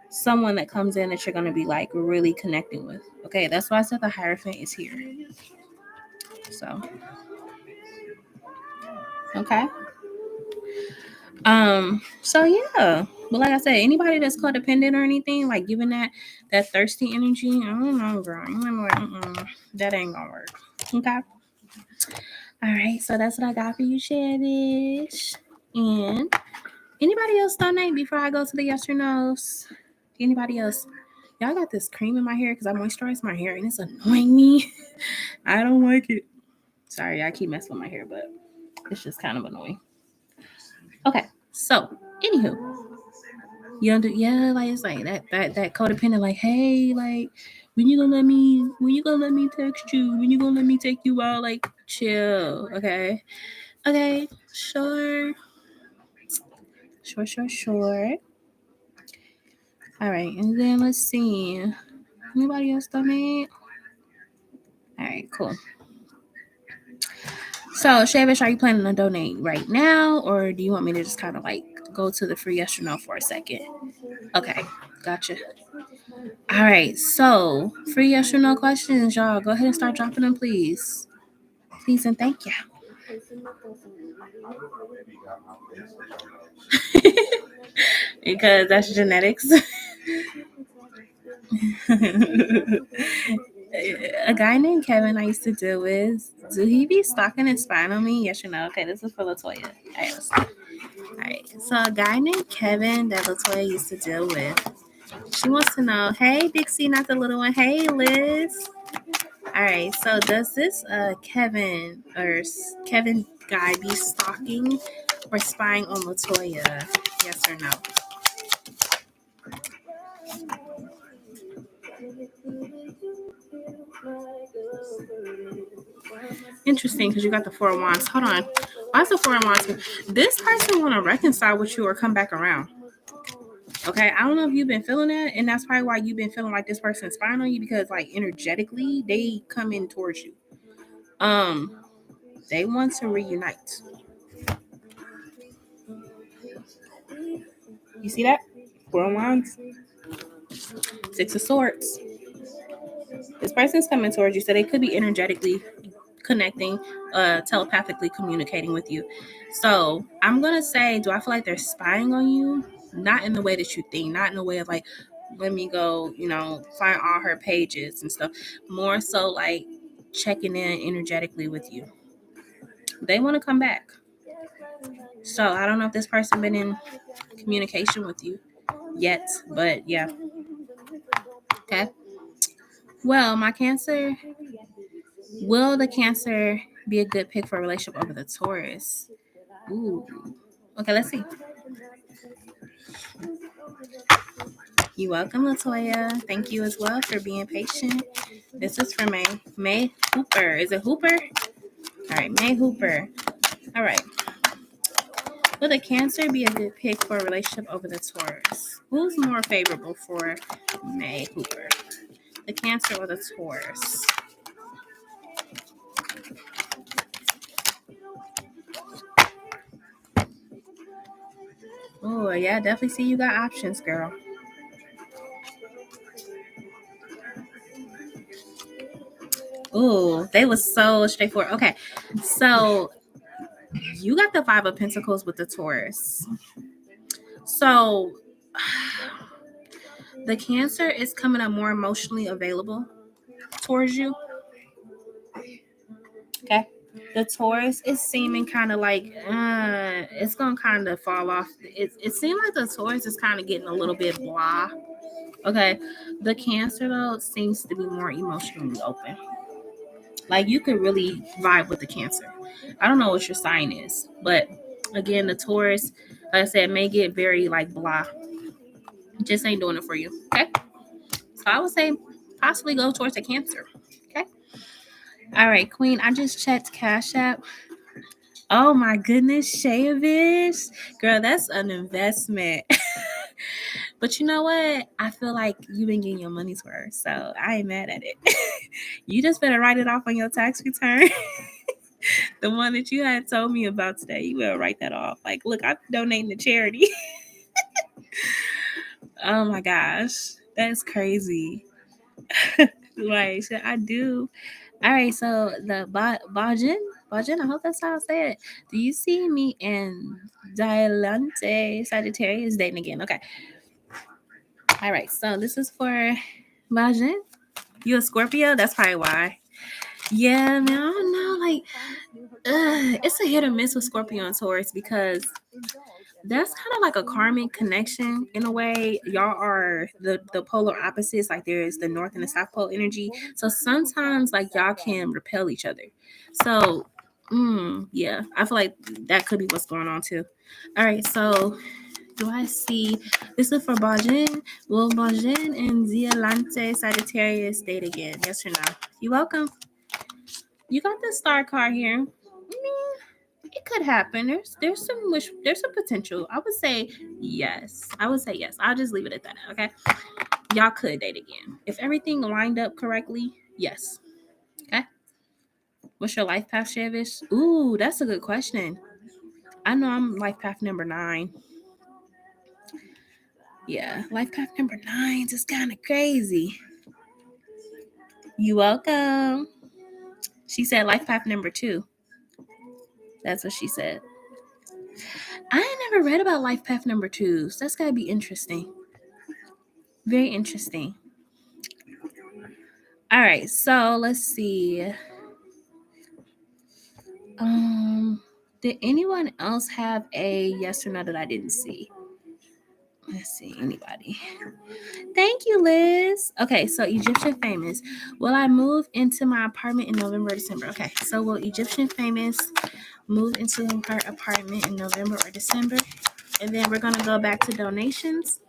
someone that comes in that you're going to be like really connecting with. Okay, that's why I said the Hierophant is here. So, okay. So yeah. But like I said, anybody that's codependent or anything, like giving that thirsty energy, I don't know, girl. That ain't gonna work. Okay. All right, so that's what I got for you, Shavish. And anybody else donate before I go to the yes or no's? Anybody else? Y'all got this cream in my hair because I moisturize my hair and it's annoying me. I don't like it. Sorry, I keep messing with my hair, but it's just kind of annoying. Okay, so anywho, you don't do like it's like that codependent, like, hey, like when you gonna let me text you? When you gonna let me take you out? Like, chill, okay? Okay, sure. Sure. All right, and then let's see. Anybody else donate? All right, cool. So, Shavish, are you planning to donate right now, or do you want me to just kind of like go to the free yes or no for a second? Okay, gotcha. All right, so free yes or no questions, y'all. Go ahead and start dropping them, please. Please and thank you. Because that's genetics. A guy named Kevin I used to deal with, do he be stalking and spying on me? Yes or no? Okay, this is for Latoya. Alright, so a guy named Kevin that Latoya used to deal with, she wants to know, hey, Dixie, not the little one. Hey, Liz. Alright, so does this Kevin guy be stalking or spying on Latoya? Yes or no? Interesting, because you got the Four of Wands. Hold on. Why is the Four of Wands? This person want to reconcile with you or come back around. Okay, I don't know if you've been feeling that, and that's probably why you've been feeling like this person's spying on you, because like energetically they come in towards you. They want to reunite. You see that? Four of Wands, Six of Swords. This person's coming towards you, so they could be energetically connecting, telepathically communicating with you. So I'm gonna say, do I feel like they're spying on you? Not in the way that you think, not in the way of like, let me go, find all her pages and stuff. More so like checking in energetically with you. They want to come back. So I don't know if this person been in communication with you yet, but yeah. Okay. Well, my Cancer, will the Cancer be a good pick for a relationship over the Taurus? Ooh. Okay, let's see. You're welcome, Latoya. Thank you as well for being patient. This is for May. May Hooper. Is it Hooper? All right, May Hooper. All right. Will the Cancer be a good pick for a relationship over the Taurus? Who's more favorable for May Hooper? The Cancer or the Taurus? Oh, yeah, definitely see you got options, girl. Oh, they was so straightforward. Okay, so you got the Five of Pentacles with the Taurus. So the Cancer is coming up more emotionally available towards you. Okay. The Taurus is seeming kind of like it's gonna kind of fall off. It seems like the Taurus is kind of getting a little bit blah. Okay. The Cancer though seems to be more emotionally open. Like you could really vibe with the Cancer. I don't know what your sign is, but again, the Taurus, like I said, may get very like blah. Just ain't doing it for you. Okay. So I would say possibly go towards the Cancer. Okay. All right, Queen. I just checked Cash App. Oh my goodness, Shayavish. Girl, that's an investment. But you know what? I feel like you've been getting your money's worth. So I ain't mad at it. You just better write it off on your tax return. The one that you had told me about today. You better write that off. Like, look, I'm donating to charity. Oh my gosh. That's crazy. Like, should I do? All right, so the Bajin, I hope that's how I say it. Do you see me in Dialante Sagittarius dating again? Okay. All right, so this is for Bajin. You a Scorpio? That's probably why. Yeah, man, I don't know. Like, it's a hit or miss with Scorpio and Taurus because that's kind of like a karmic connection in a way. Y'all are the polar opposites. Like there's the north and the south pole energy. So sometimes like y'all can repel each other. So yeah, I feel like that could be what's going on too. All right, so do I see this is for Bajin? Will Bajin and Zialante Sagittarius date again? Yes or no? You're welcome. You got the star card here. It could happen. There's some potential. I would say yes. I would say yes. I'll just leave it at that. Okay. Y'all could date again. If everything lined up correctly, yes. Okay. What's your life path, Shavish? Ooh, that's a good question. I know I'm life path number 9. Yeah, life path number 9 is kind of crazy. You welcome. She said life path number 2. That's what she said. I never read about life path number 2. So that's gotta be interesting. Very interesting. All right, so let's see. Did anyone else have a yes or no that I didn't see? Let's see, anybody. Thank you, Liz. Okay, so Egyptian famous. Will I move into my apartment in November or December? Okay, so will Egyptian famous move into her apartment in November or December? And then we're gonna go back to donations.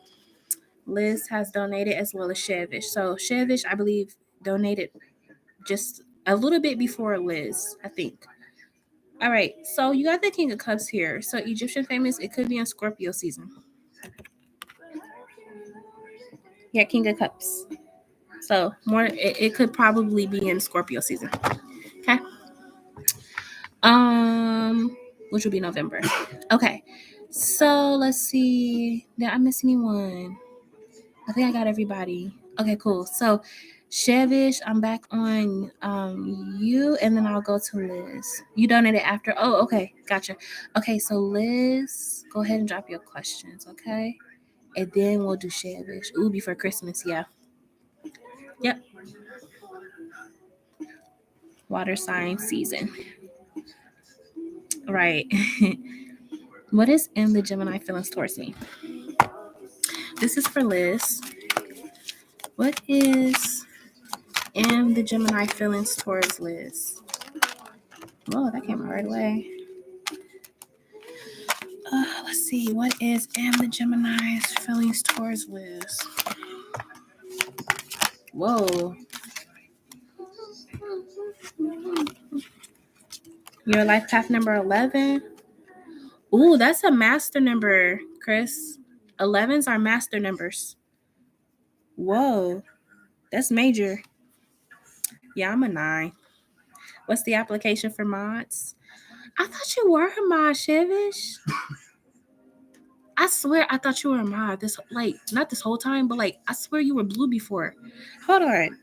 Liz has donated as well as Shevish. So Shevish, I believe, donated just a little bit before Liz, I think. All right, so you got the King of Cups here. So Egyptian famous, it could be in Scorpio season. Yeah, King of Cups. So more, it could probably be in Scorpio season. Okay. Which will be November. Okay. So let's see. Did I miss anyone? I think I got everybody. Okay, cool. So Shevish, I'm back on you, and then I'll go to Liz. You donated after. Oh, okay, gotcha. Okay, so Liz, go ahead and drop your questions, okay? And then we'll do Shevish. Ooh, before Christmas, yeah. Yep. Water sign season. Right. What is in the Gemini feelings towards me? This is for Liz. What is in the Gemini feelings towards Liz? Whoa, that came out right away. Let's see. What is in the Gemini's feelings towards Liz? Whoa. Your life path number 11. Ooh, that's a master number, Chris. 11s are master numbers. Whoa. That's major. Yeah, I'm a 9. What's the application for mods? I thought you were a mod, Shevish. I swear I thought you were a mod. This like not this whole time, but like I swear you were blue before. Hold on.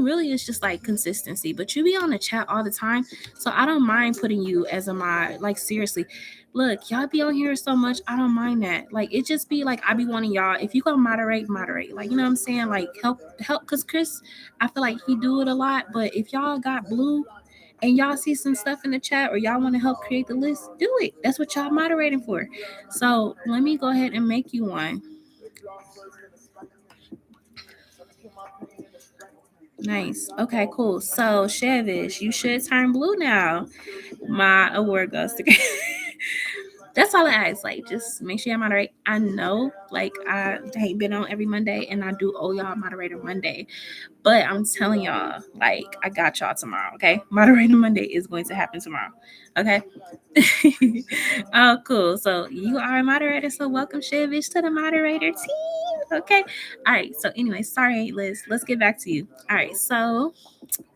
Really it's just like consistency, but you be on the chat all the time. So I don't mind putting you as a mod. Like seriously. Look, y'all be on here so much. I don't mind that. Like it just be like I be wanting y'all. If you go moderate, moderate. Like you know what I'm saying? Like help cause Chris, I feel like he do it a lot. But if y'all got blue and y'all see some stuff in the chat or y'all want to help create the list, do it. That's what y'all moderating for. So let me go ahead and make you one. Nice. Okay, cool. So Chevish, you should turn blue now. My award goes to that's all I ask. Like, just make sure I moderate. I know, like, I ain't been on every Monday, and I do owe y'all moderator Monday. But I'm telling y'all, like, I got y'all tomorrow. Okay, moderator Monday is going to happen tomorrow. Okay. Oh, cool. So you are a moderator. So welcome, Chevish, to the moderator team. Okay. All right. So anyway, sorry, Liz. Let's get back to you. All right. So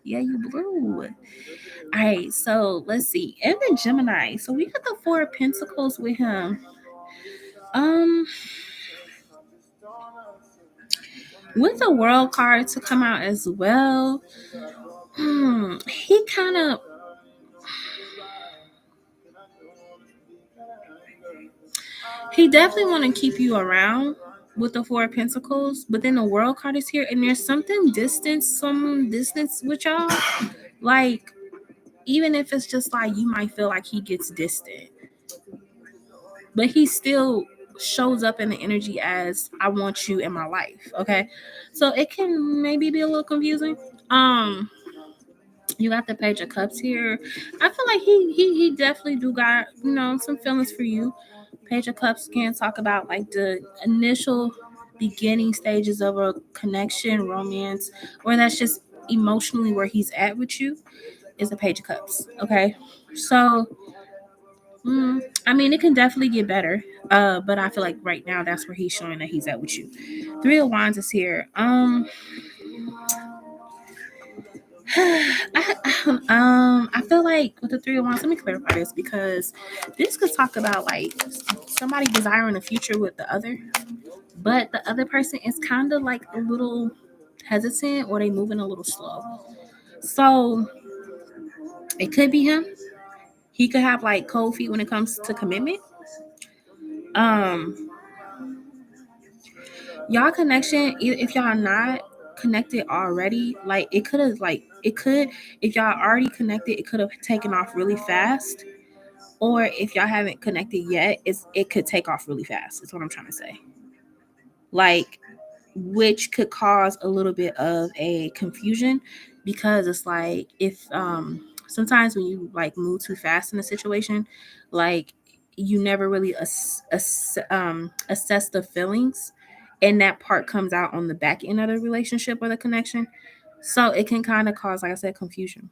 yeah, you blue. All right, so let's see. And then Gemini. So we got the Four of Pentacles with him. With the World card to come out as well. He kind of he definitely want to keep you around with the Four of Pentacles, but then the World card is here, and there's some distance with y'all. Like, even if it's just like you might feel like he gets distant, but he still shows up in the energy as I want you in my life. Okay. So it can maybe be a little confusing. You got the Page of Cups here. I feel like he definitely do got, some feelings for you. Page of Cups can talk about like the initial beginning stages of a connection, romance, or that's just emotionally where he's at with you is the Page of Cups. Okay. So it can definitely get better. But I feel like right now that's where he's showing that he's at with you. Three of Wands is here. I feel like with the Three of Wands, let me clarify this because this could talk about like somebody desiring a future with the other, but the other person is kind of like a little hesitant or they moving a little slow. So it could be him. He could have like cold feet when it comes to commitment. Y'all connection, if y'all not connected already, like it could if y'all already connected, it could have taken off really fast. Or if y'all haven't connected yet, it could take off really fast. Is what I'm trying to say. Like, which could cause a little bit of a confusion because it's like if sometimes when you like move too fast in a situation, like you never really assess the feelings, and that part comes out on the back end of the relationship or the connection. So it can kind of cause, like I said, confusion.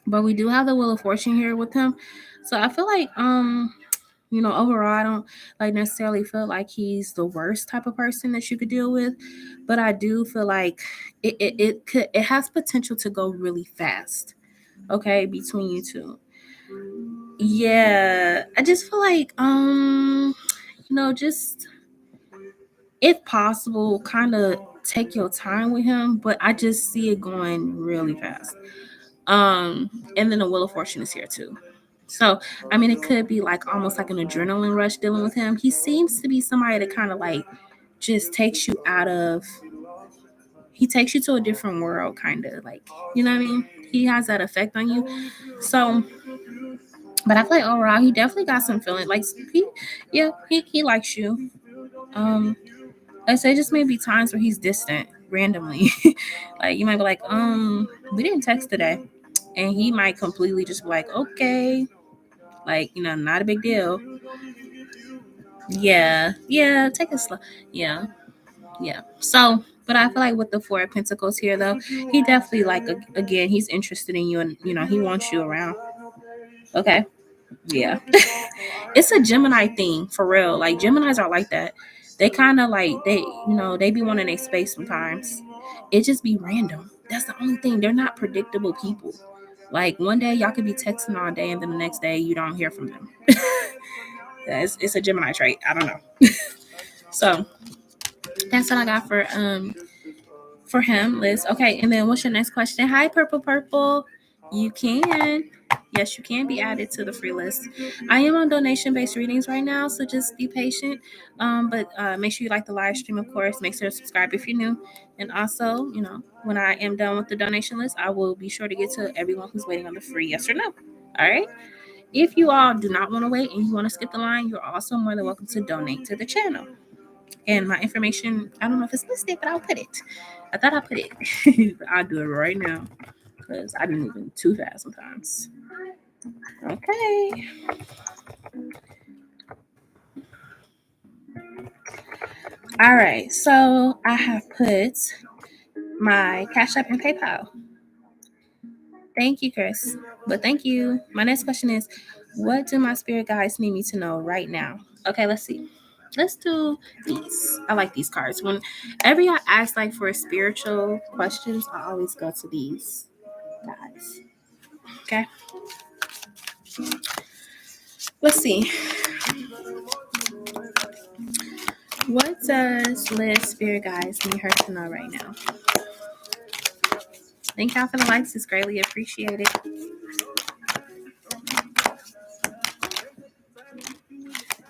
But we do have the Wheel of Fortune here with him. So I feel like overall I don't like necessarily feel like he's the worst type of person that you could deal with, but I do feel like it has potential to go really fast. Okay, between you two. Yeah, I just feel like just if possible, kind of take your time with him, but I just see it going really fast. And then the Wheel of Fortune is here too. So, it could be like almost like an adrenaline rush dealing with him. He seems to be somebody that kind of like just takes you he takes you to a different world, kind of like, you know what I mean? He has that effect on you. So, but I feel like overall, he definitely got some feeling. Like, he likes you. I say just maybe times where he's distant randomly. Like, you might be like, we didn't text today. And he might completely just be like, okay, like, not a big deal. Yeah, take it slow. Yeah. So, but I feel like with the Four of Pentacles here, though, he definitely again, he's interested in you, and he wants you around. Okay. Yeah. It's a Gemini thing for real. Like Geminis are like that. They kind of like they be wanting a space sometimes. It just be random. That's the only thing. They're not predictable people. Like one day y'all could be texting all day, and then the next day you don't hear from them. It's a Gemini trait. I don't know. So that's what I got for him, Liz. Okay, and then what's your next question? Hi, Purple Purple. You can. Yes, you can be added to the free list. I am on donation-based readings right now, so just be patient. But make sure you like the live stream, of course. Make sure to subscribe if you're new. And also, when I am done with the donation list, I will be sure to get to everyone who's waiting on the free yes or no. All right? If you all do not want to wait and you want to skip the line, you're also more than welcome to donate to the channel. And my information, I don't know if it's listed, but I'll put it. I thought I put it. I'll do it right now because I've been moving too fast sometimes. Okay. All right. So I have put my Cash App and PayPal. Thank you, Chris. But thank you. My next question is, what do my spirit guides need me to know right now? Okay, let's see. Let's do these. I like these cards. Whenever I ask like for spiritual questions, I always go to these guys. Okay. Let's see. What does Liz Spirit Guides need her to know right now? Thank y'all for the likes. It's greatly appreciated.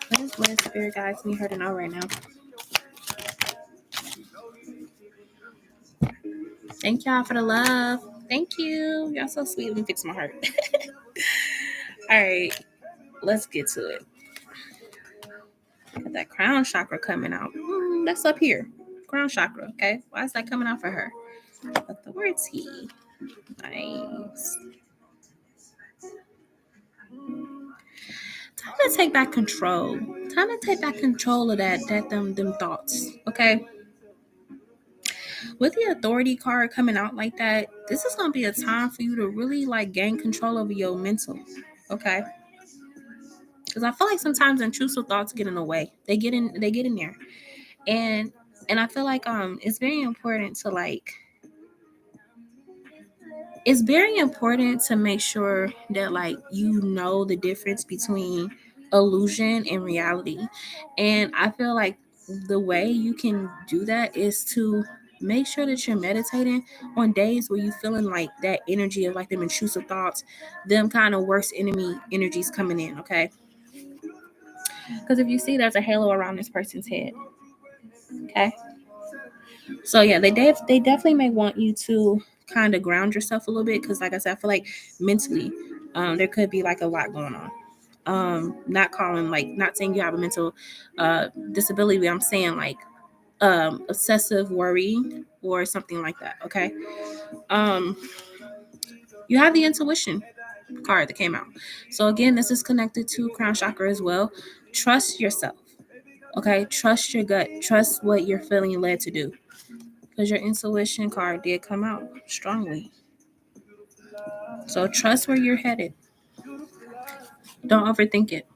What does Liz Spirit Guides need her to know right now? Thank y'all for the love. Thank you. Y'all so sweet. Let me fix my heart. All right. Let's get to it. Got that crown chakra coming out. That's up here. Crown chakra. Okay. Why is that coming out for her? Authority. Nice. Time to take back control. Time to take back control of them thoughts. Okay. With the authority card coming out like that, this is gonna be a time for you to really like gain control over your mental. Okay. Because I feel like sometimes intrusive thoughts get in the way. They get in there. And I feel like it's very important to make sure that like you know the difference between illusion and reality. And I feel like the way you can do that is to make sure that you're meditating on days where you're feeling like that energy of like them intrusive thoughts, them kind of worst enemy energies coming in. Okay. Because if you see, there's a halo around this person's head. Okay. So yeah, they definitely may want you to kind of ground yourself a little bit because, like I said, I feel like mentally, there could be like a lot going on. Not saying you have a mental disability, but I'm saying like obsessive worry or something like that. Okay. You have the intuition card that came out. So again, this is connected to crown chakra as well. Trust yourself. Okay. Trust your gut. Trust what you're feeling led to do. Because your intuition card did come out strongly. So trust where you're headed. Don't overthink it.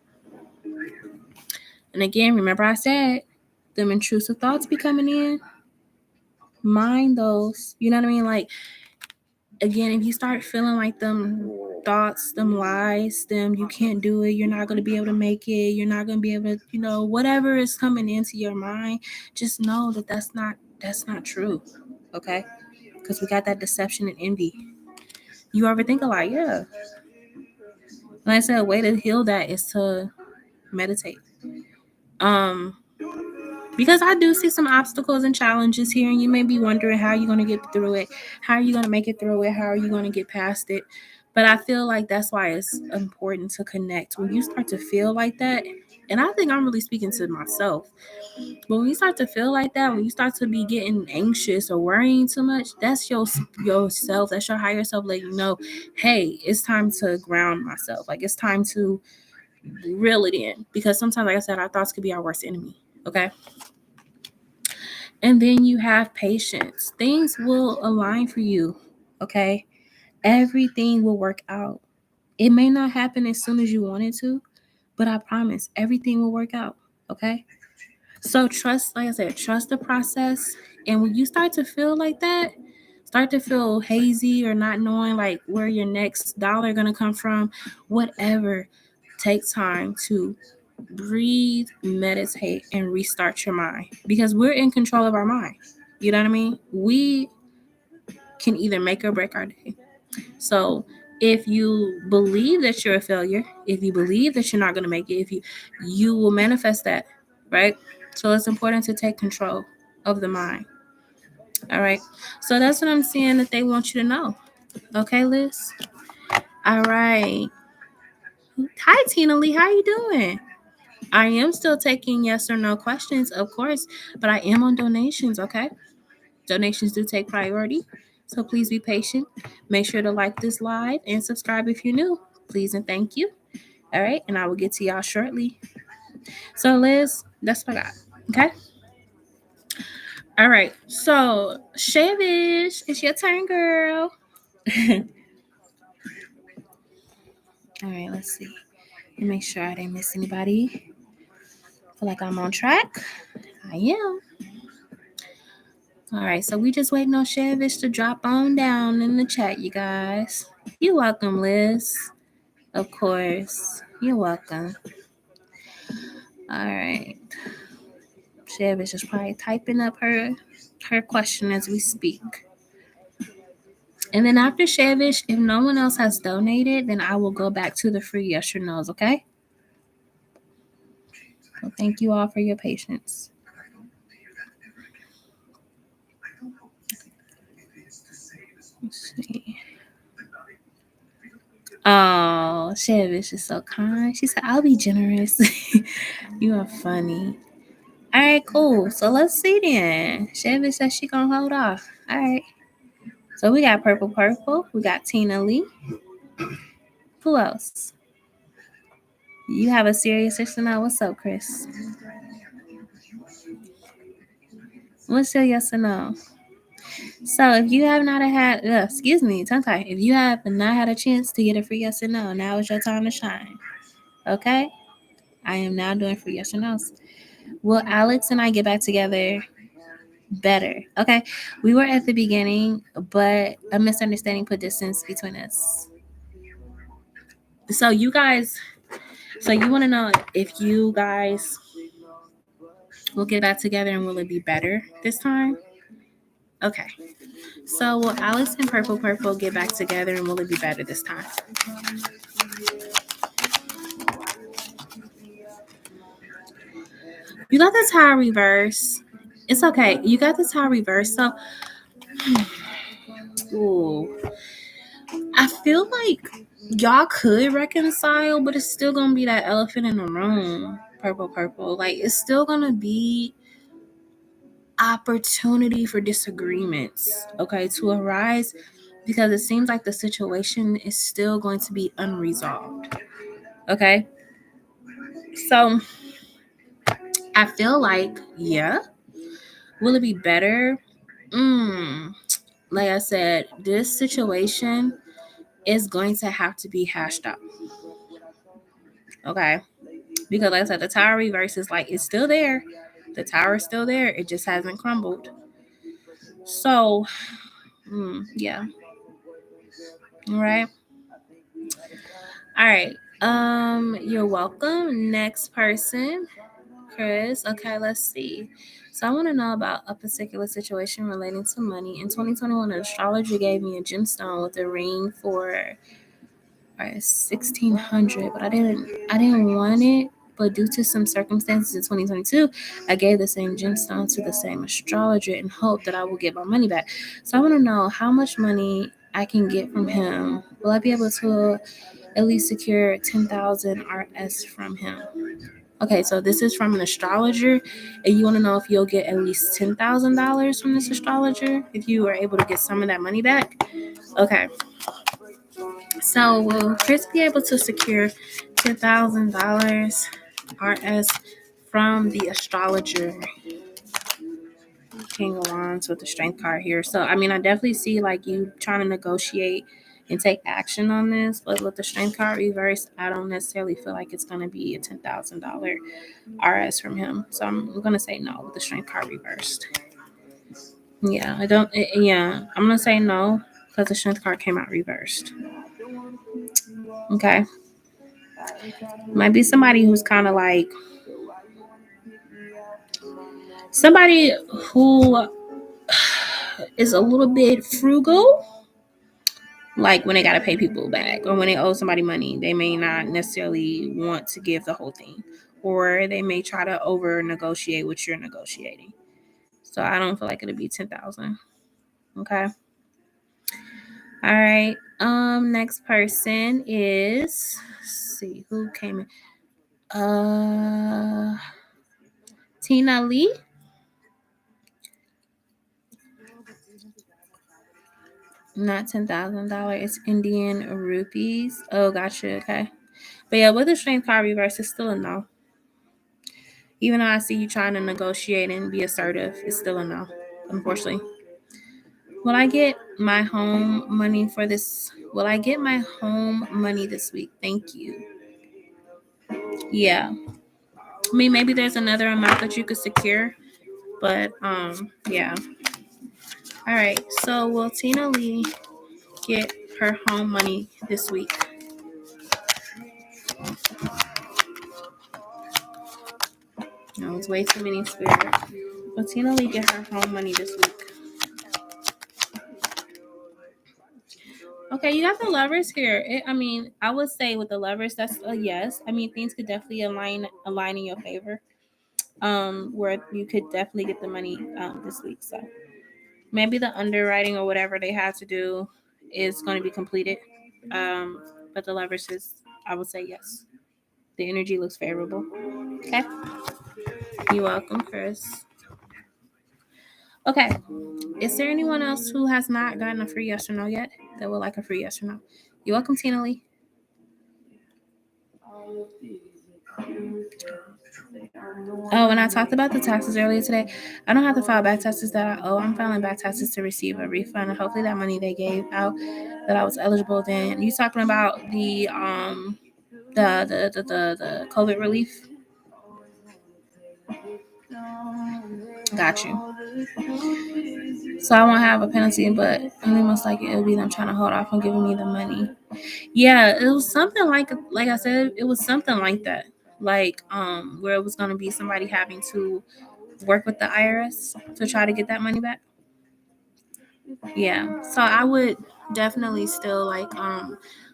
And again, remember I said them intrusive thoughts be coming in. Mind those. You know what I mean? Like, again, if you start feeling like them thoughts, them lies, them you can't do it, you're not going to be able to make it, you're not going to be able to, whatever is coming into your mind, just know that that's not true. Okay? Because we got that deception and envy. You overthink a lot, yeah. Like I said, a way to heal that is to meditate. Because I do see some obstacles and challenges here, and you may be wondering how you're going to get through it, how are you going to make it through it, how are you going to get past it. But I feel like that's why it's important to connect. When you start to feel like that, and I think I'm really speaking to myself, but when you start to feel like that, when you start to be getting anxious or worrying too much, that's yourself, that's your higher self letting you know, hey, it's time to ground myself. Like, it's time to reel it in. Because sometimes, like I said, our thoughts could be our worst enemy. Okay. And then you have patience. Things will align for you. Okay. Everything will work out. It may not happen as soon as you want it to, but I promise everything will work out. Okay. So trust, like I said, trust the process. And when you start to feel like that, start to feel hazy or not knowing like where your next dollar gonna come from, whatever, take time to breathe, meditate, and restart your mind, because we're in control of our mind. You know what I mean? We can either make or break our day. So if you believe that you're a failure, if you believe that you're not going to make it, if you will manifest that, right? So it's important to take control of the mind. All right. So that's what I'm saying that they want you to know. Okay, Liz? All right. Hi, Tina Lee. How you doing? I am still taking yes or no questions, of course, but I am on donations, okay? Donations do take priority, so please be patient. Make sure to like this live and subscribe if you're new. Please and thank you. All right, and I will get to y'all shortly. So, Liz, that's what I got. Okay. All right. So, Shavish, it's your turn, girl. All right. Let's see. Let me make sure I didn't miss anybody. Feel like I'm on track. I am. All right. So we just waiting on Shavish to drop on down in the chat, you guys. You're welcome, Liz. Of course. You're welcome. All right. Shavish is probably typing up her question as we speak. And then after Shavish, if no one else has donated, then I will go back to the free yes or no's, okay? So thank you all for your patience. Let's see. Oh, Shavish is so kind. She said, I'll be generous. You are funny. All right, cool. So let's see then. Shavish says she gonna hold off. All right. So we got Purple Purple. We got Tina Lee. Who else? You have a serious question now. What's up, Chris? What's your yes or no? So if you have not had, excuse me, tongue tie. If you have not had a chance to get a free yes or no, now is your time to shine. Okay? I am now doing free yes or no's. Will Alex and I get back together? Better. Okay. We were at the beginning, but a misunderstanding put distance between us. So you guys, so you want to know if you guys will get back together and will it be better this time? Okay. So will Alex and Purple Purple get back together and will it be better this time? You got the tile reverse. It's okay. You got the tile reverse. So, ooh, I feel like y'all could reconcile, but it's still gonna be that elephant in the room. Purple, purple. Like it's still gonna be opportunity for disagreements, okay, to arise because it seems like the situation is still going to be unresolved. Okay. So I feel like, yeah. Will it be better? Like I said, this situation is going to have to be hashed out. Okay. Because like I said, the tower reverse is like it's still there. The tower is still there. It just hasn't crumbled. So yeah. All right. All right. You're welcome. Next person, Chris. Okay, let's see. So I want to know about a particular situation relating to money. In 2021, an astrologer gave me a gemstone with a ring for 1,600, but I didn't want it. But due to some circumstances in 2022, I gave the same gemstone to the same astrologer in hope that I will get my money back. So I want to know how much money I can get from him. Will I be able to at least secure 10,000 RS from him? Okay, so this is from an astrologer, and you want to know if you'll get at least $10,000 from this astrologer if you are able to get some of that money back. Okay. So will Chris be able to secure $10,000 RS from the astrologer? King of Wands with the Strength card here. So I mean, I definitely see like you trying to negotiate and take action on this, but with the Strength card reversed, I don't necessarily feel like it's going to be a $10,000 RS from him. So I'm going to say no with the Strength card reversed. Yeah, I don't. Yeah, I'm going to say no because the Strength card came out reversed. Okay. Might be somebody who's kind of like somebody who is a little bit frugal. Like when they got to pay people back or when they owe somebody money, they may not necessarily want to give the whole thing, or they may try to over negotiate what you're negotiating. So I don't feel like it'll be 10,000. Okay. All right. Next person is, let's see who came in. Tina Lee. Not $10,000. It's Indian rupees. Oh, gotcha. Okay. But yeah, with the strength card reverse, it's still a no. Even though I see you trying to negotiate and be assertive, it's still a no, unfortunately. Will I get my home money for this? Will I get my home money this week? Thank you. Yeah. I mean, maybe there's another amount that you could secure, but yeah. All right. So will Tina Lee get her home money this week? No, it's way too many spirit. Will Tina Lee get her home money this week? Okay, you got the Lovers here. I mean, I would say with the Lovers, that's a yes. I mean, things could definitely align in your favor. Where you could definitely get the money this week. So maybe the underwriting or whatever they had to do is going to be completed. But the Lovers is, I would say yes. The energy looks favorable. Okay. You're welcome, Chris. Okay. Is there anyone else who has not gotten a free yes or no yet that would like a free yes or no? You're welcome, Tina Lee. Oh, and I talked about the taxes earlier today. I don't have to file back taxes that I owe. I'm filing back taxes to receive a refund, and hopefully that money they gave out that I was eligible. Then you talking about the COVID relief? Got you. So I won't have a penalty, but only most likely it'll be them trying to hold off on giving me the money. Yeah, it was something like I said, it was something like that. Like where it was gonna be somebody having to work with the IRS to try to get that money back. Yeah. So I would definitely still like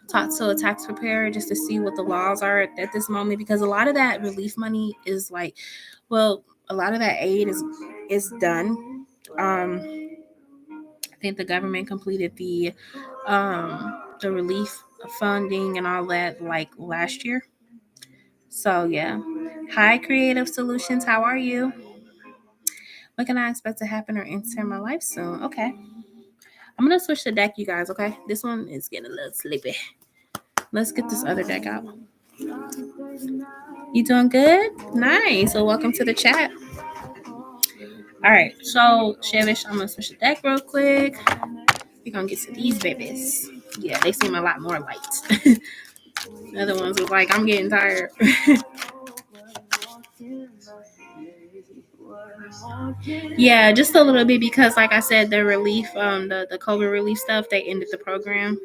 talk to a tax preparer just to see what the laws are at this moment, because a lot of that relief money is like, well, a lot of that aid is done. I think the government completed the relief funding and all that like last year. So yeah. Hi, Creative Solutions. How are you? What can I expect to happen or enter my life soon? Okay. I'm gonna switch the deck, you guys. Okay, this one is getting a little sleepy. Let's get this other deck out. You doing good? Nice. So welcome to the chat. All right. So Shavish, I'm gonna switch the deck real quick. We're gonna get to these babies. Yeah, they seem a lot more light. The other ones was like, I'm getting tired. Yeah, just a little bit because, like I said, the relief, the COVID relief stuff, they ended the program.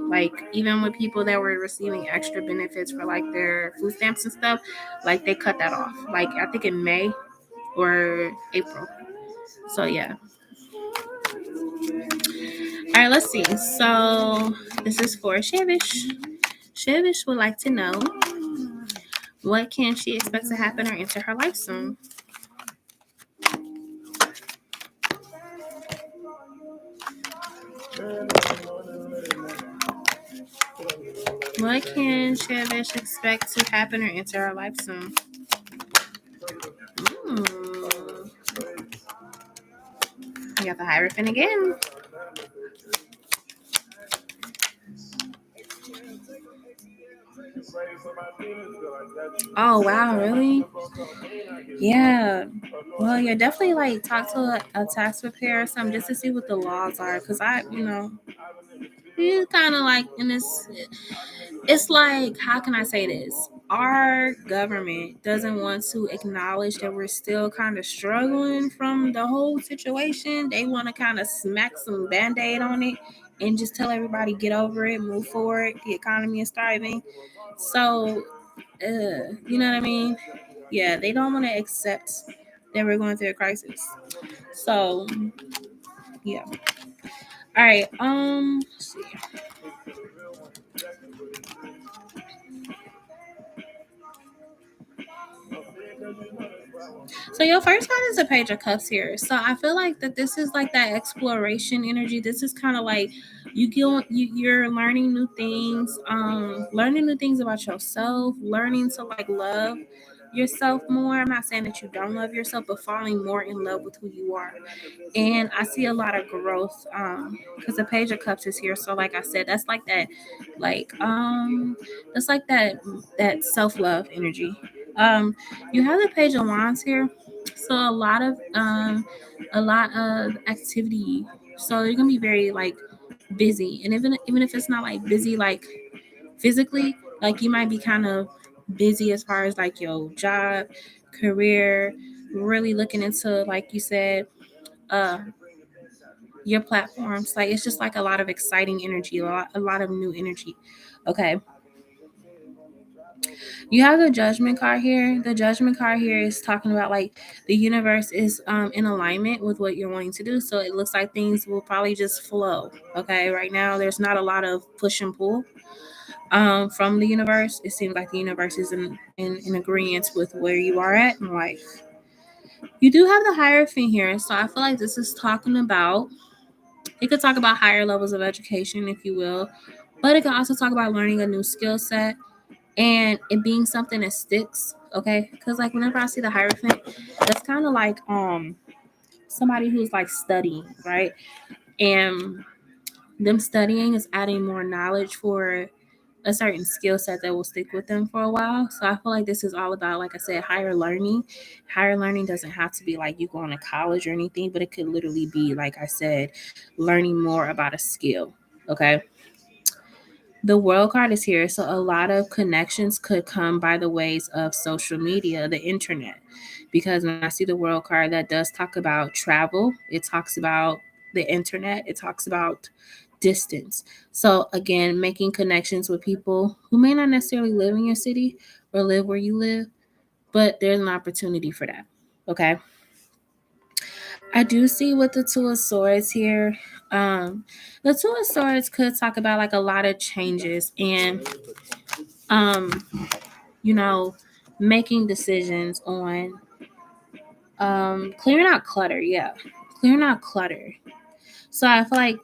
Like even with people that were receiving extra benefits for like their food stamps and stuff, like they cut that off. Like I think in May or April. So yeah. All right, let's see. So this is for Shavish. Shavish would like to know, what can she expect to happen or enter her life soon? What can Shavish expect to happen or enter her life soon? You got the Hierophant again. Oh wow, really? Yeah. Well, yeah, definitely like talk to a tax preparer or something just to see what the laws are. Cause it's kind of like in this. It's like, how can I say this? Our government doesn't want to acknowledge that we're still kind of struggling from the whole situation. They want to kind of smack some band-aid on it and just tell everybody get over it, move forward, the economy is thriving. So, you know what I mean? Yeah, they don't want to accept that we're going through a crisis. So, yeah. All right. Let's see. So your first card is a Page of Cups here. So I feel like that this is like that exploration energy. This is kind of like you're learning new things, learning new things about yourself, learning to like love yourself more. I'm not saying that you don't love yourself, but falling more in love with who you are. And I see a lot of growth because the Page of Cups is here. So like I said, that's like that, like that's like that self-love energy. You have the Page of Wands here, so a lot of activity. So you're gonna be very like busy, and even if it's not like busy like physically, like you might be kind of busy as far as like your job, career, really looking into like you said, uh your platforms. Like it's just like a lot of exciting energy, a lot of new energy. Okay. You have the Judgment card here. The Judgment card here is talking about like the universe is in alignment with what you're wanting to do. So it looks like things will probably just flow. Okay. Right now there's not a lot of push and pull from the universe. It seems like the universe is in agreement with where you are at in life. You do have the Hierophant here. So I feel like this is talking about, it could talk about higher levels of education, if you will, but it can also talk about learning a new skill set and it being something that sticks. Okay, because like whenever I see the Hierophant, that's kind of like somebody who's like studying, right? And them studying is adding more knowledge for a certain skill set that will stick with them for a while. So I feel like this is all about, like I said, higher learning. Higher learning doesn't have to be like you going to college or anything, but it could literally be, like I said, learning more about a skill. Okay. The World card is here. So a lot of connections could come by the ways of social media, the internet. Because when I see the World card, that does talk about travel, it talks about the internet, it talks about distance. So again, making connections with people who may not necessarily live in your city or live where you live, but there's an opportunity for that. Okay. I do see with the Two of Swords here. The Two of Swords could talk about like a lot of changes and um, you know, making decisions on clearing out clutter. Yeah. Clearing out clutter. So I feel like,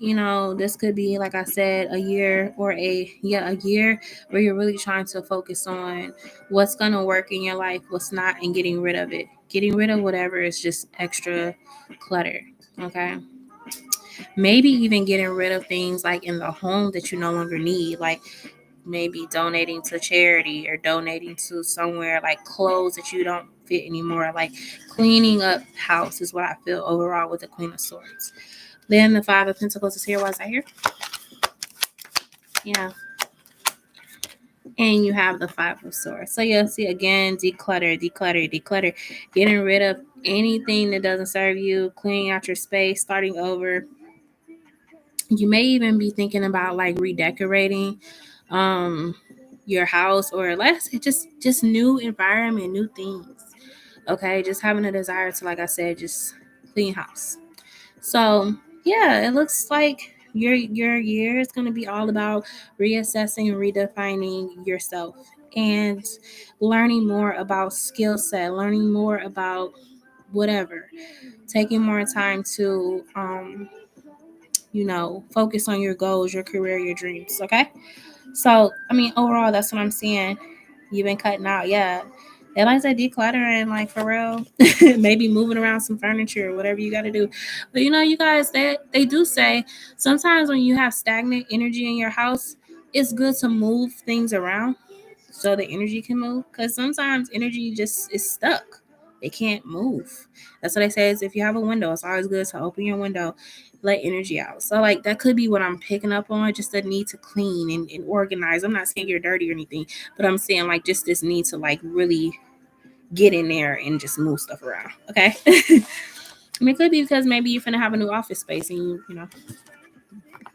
this could be, like I said, a year or a year where you're really trying to focus on what's going to work in your life, what's not, and getting rid of it. Getting rid of whatever is just extra clutter. Okay. Maybe even getting rid of things like in the home that you no longer need, like maybe donating to charity or donating to somewhere, like clothes that you don't fit anymore, like cleaning up house is what I feel overall with the Queen of Swords. Then the Five of Pentacles is here. Why is that here? Yeah. And you have the Five of Swords. So you'll see again, declutter, getting rid of anything that doesn't serve you, cleaning out your space, starting over. You may even be thinking about like redecorating your house, or let's say just new environment, new things. Okay, just having a desire to, like I said, just clean house. So yeah, it looks like your year is going to be all about reassessing and redefining yourself and learning more about skill set, learning more about whatever, taking more time to focus on your goals, your career, your dreams. Okay. So I mean, overall, that's what I'm seeing. You've been cutting out, yeah. And like I said, decluttering, like for real, maybe moving around some furniture or whatever you got to do. But you guys, they do say sometimes when you have stagnant energy in your house, it's good to move things around so the energy can move. Because sometimes energy just is stuck; it can't move. That's what they say. Is if you have a window, it's always good to open your window, let energy out. So like that could be what I'm picking up on, just the need to clean and organize. I'm not saying you're dirty or anything, but I'm saying like just this need to like really get in there and just move stuff around. Okay. And it could be because maybe you're finna have a new office space and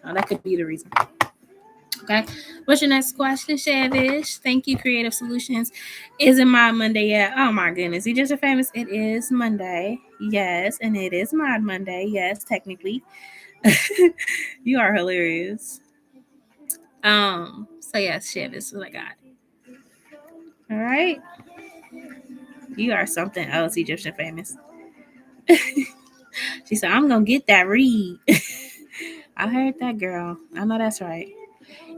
that could be the reason. Okay. What's your next question, Shavish? Thank you, Creative Solutions. Is it Mod Monday yet? Oh my goodness. You just are famous. It is Monday. Yes. And it is Mod Monday. Yes, technically. You are hilarious. So yes, Shavish, what I got. All right. You are something else, Egyptian famous. She said, I'm gonna get that read. I heard that, girl. I know that's right.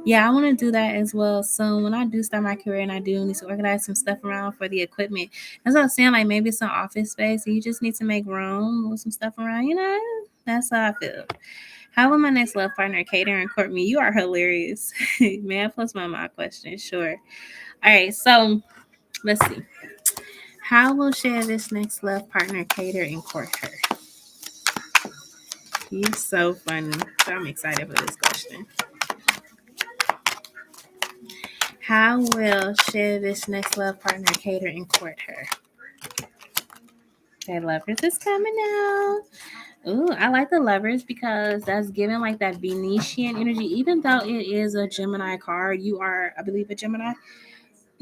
Yeah, I want to do that as well. So when I do start my career and I do need to organize some stuff around for the equipment, that's what I'm saying. Like maybe it's an office space, and you just need to make room, move some stuff around. You know, that's how I feel. How will my next love partner cater and court me? You are hilarious. May I post my question? Sure. All right. So let's see. How will share this next love partner cater and court her? You're so funny. So I'm excited for this question. How will share this next love partner cater and court her? Okay, lovers is coming out. Ooh, I like the lovers because that's giving like that Venetian energy. Even though it is a Gemini card, you are, I believe, a Gemini.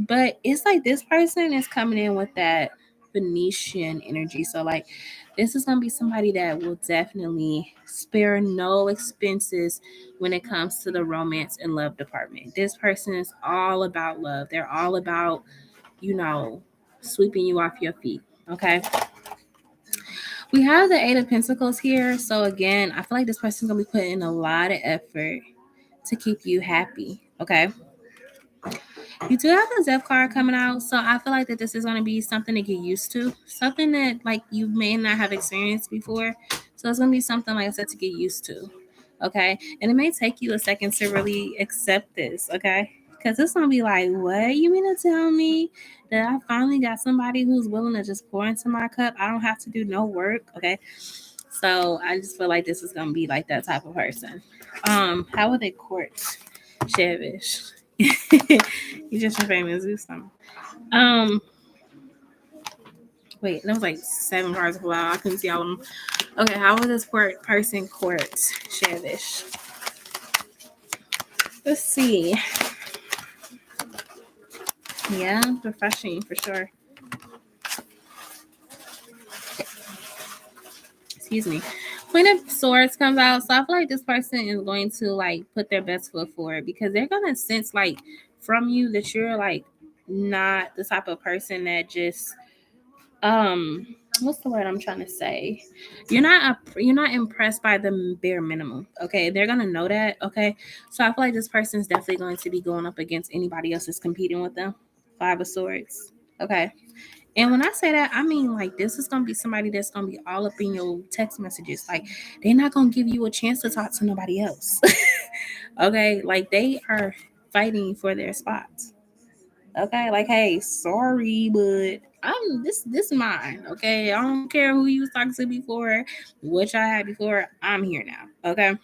But it's like this person is coming in with that Venetian energy. So like this is gonna be somebody that will definitely spare no expenses when it comes to the romance and love department. This person is all about love. They're all about, you know, sweeping you off your feet. Okay. We have the Eight of Pentacles here. So again, I feel like this person's gonna be putting in a lot of effort to keep you happy. Okay. You do have the Zeph card coming out, so I feel like that this is going to be something to get used to, something that like you may not have experienced before. So it's going to be something, like I said, to get used to. Okay, and it may take you a second to really accept this. Okay, because it's going to be like, what you mean to tell me that I finally got somebody who's willing to just pour into my cup? I don't have to do no work. Okay, so I just feel like this is going to be like that type of person. How would they court Chevish? You just famous do something. Um, wait, that was like 7 cards of wow. I couldn't see all of them. Okay, how will this person court Shavish? Let's see. Yeah, refreshing for sure. Excuse me. Queen of Swords comes out, so I feel like this person is going to like put their best foot forward because they're gonna sense like from you that you're like not the type of person that just what's the word I'm trying to say, you're not impressed by the bare minimum. Okay, they're gonna know that. Okay, so I feel like this person's definitely going to be going up against anybody else that's competing with them. Five of Swords. Okay, and when I say that, I mean like this is gonna be somebody that's gonna be all up in your text messages. Like they're not gonna give you a chance to talk to nobody else. Okay, like they are fighting for their spots. Okay, like hey, sorry, but I'm this is mine. Okay, I don't care who you was talking to before, which I had before. I'm here now. Okay,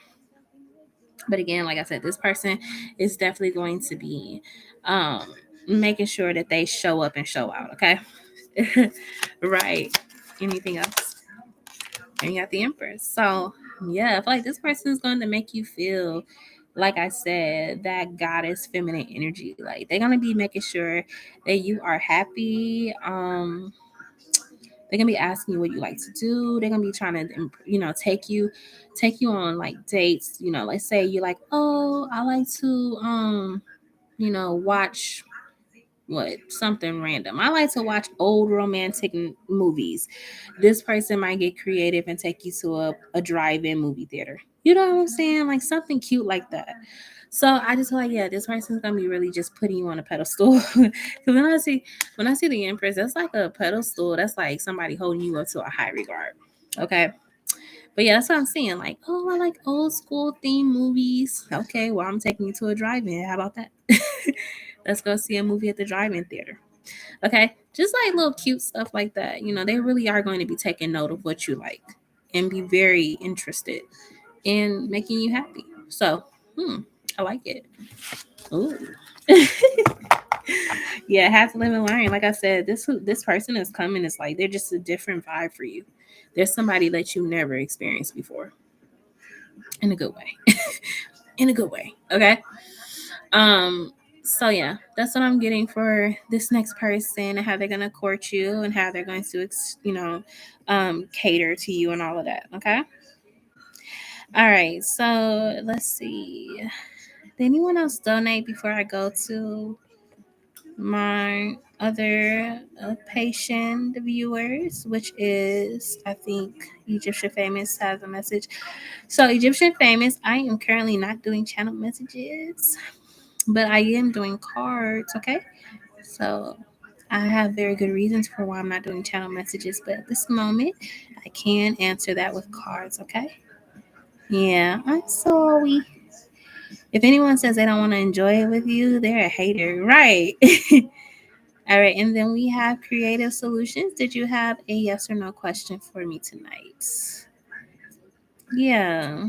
but again, like I said, this person is definitely going to be making sure that they show up and show out. Okay, right. Anything else? And you got the Empress. So yeah, I feel like this person is going to make you feel, like I said, that goddess feminine energy. Like they're gonna be making sure that you are happy. They're gonna be asking you what you like to do. They're gonna be trying to, take you on like dates. You know, like say you're like, oh, I like to, watch what something random. I like to watch old romantic movies. This person might get creative and take you to a drive-in movie theater. You know what I'm saying? Like something cute like that. So I just feel like, yeah, this person's gonna be really just putting you on a pedestal. Because when I see the Empress, that's like a pedestal. That's like somebody holding you up to a high regard. Okay. But yeah, that's what I'm saying. Like, oh, I like old school theme movies. Okay, well, I'm taking you to a drive-in. How about that? Let's go see a movie at the drive-in theater. Okay, just like little cute stuff like that. You know, they really are going to be taking note of what you like and be very interested in making you happy. So, I like it. Ooh. Yeah, have to live and learn. Like I said, this person is coming. It's like they're just a different vibe for you. There's somebody that you never experienced before, in a good way. In a good way. Okay. So yeah, that's what I'm getting for this next person and how they're gonna court you and how they're going to, cater to you and all of that. Okay. All right. So let's see. Did anyone else donate before I go to my other patient viewers, which is, I think, Egyptian Famous has a message. So, Egyptian Famous, I am currently not doing channel messages, but I am doing cards, okay? So, I have very good reasons for why I'm not doing channel messages, but at this moment, I can answer that with cards, okay? Yeah, I'm sorry. If anyone says they don't want to enjoy it with you, they're a hater, right? All right, and then we have creative solutions. Did you have a yes or no question for me tonight? Yeah.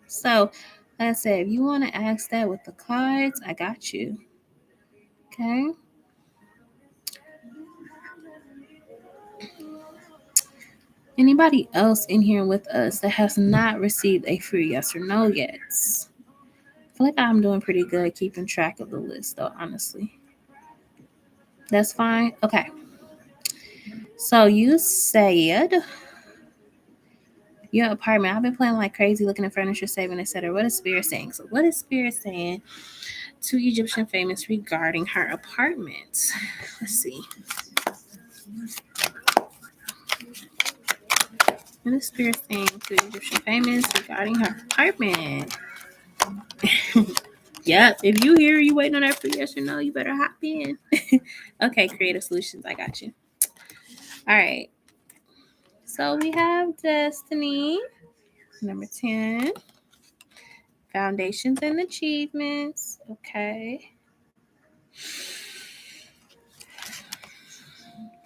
So, like I said, if you want to ask that with the cards, I got you. Okay. Anybody else in here with us that has not received a free yes or no yet? I feel like I'm doing pretty good keeping track of the list, though, honestly. That's fine. Okay. So you said your apartment. I've been playing like crazy, looking at furniture, saving, etc. What is Spirit saying? So, what is Spirit saying to Egyptian Famous regarding her apartment? Let's see. What is Spirit saying to Egyptian Famous regarding her apartment? Yep. If you hear you waiting on that for yes or no, you better hop in. Okay, Creative Solutions. I got you. All right. So we have Destiny, number 10. Foundations and Achievements. Okay.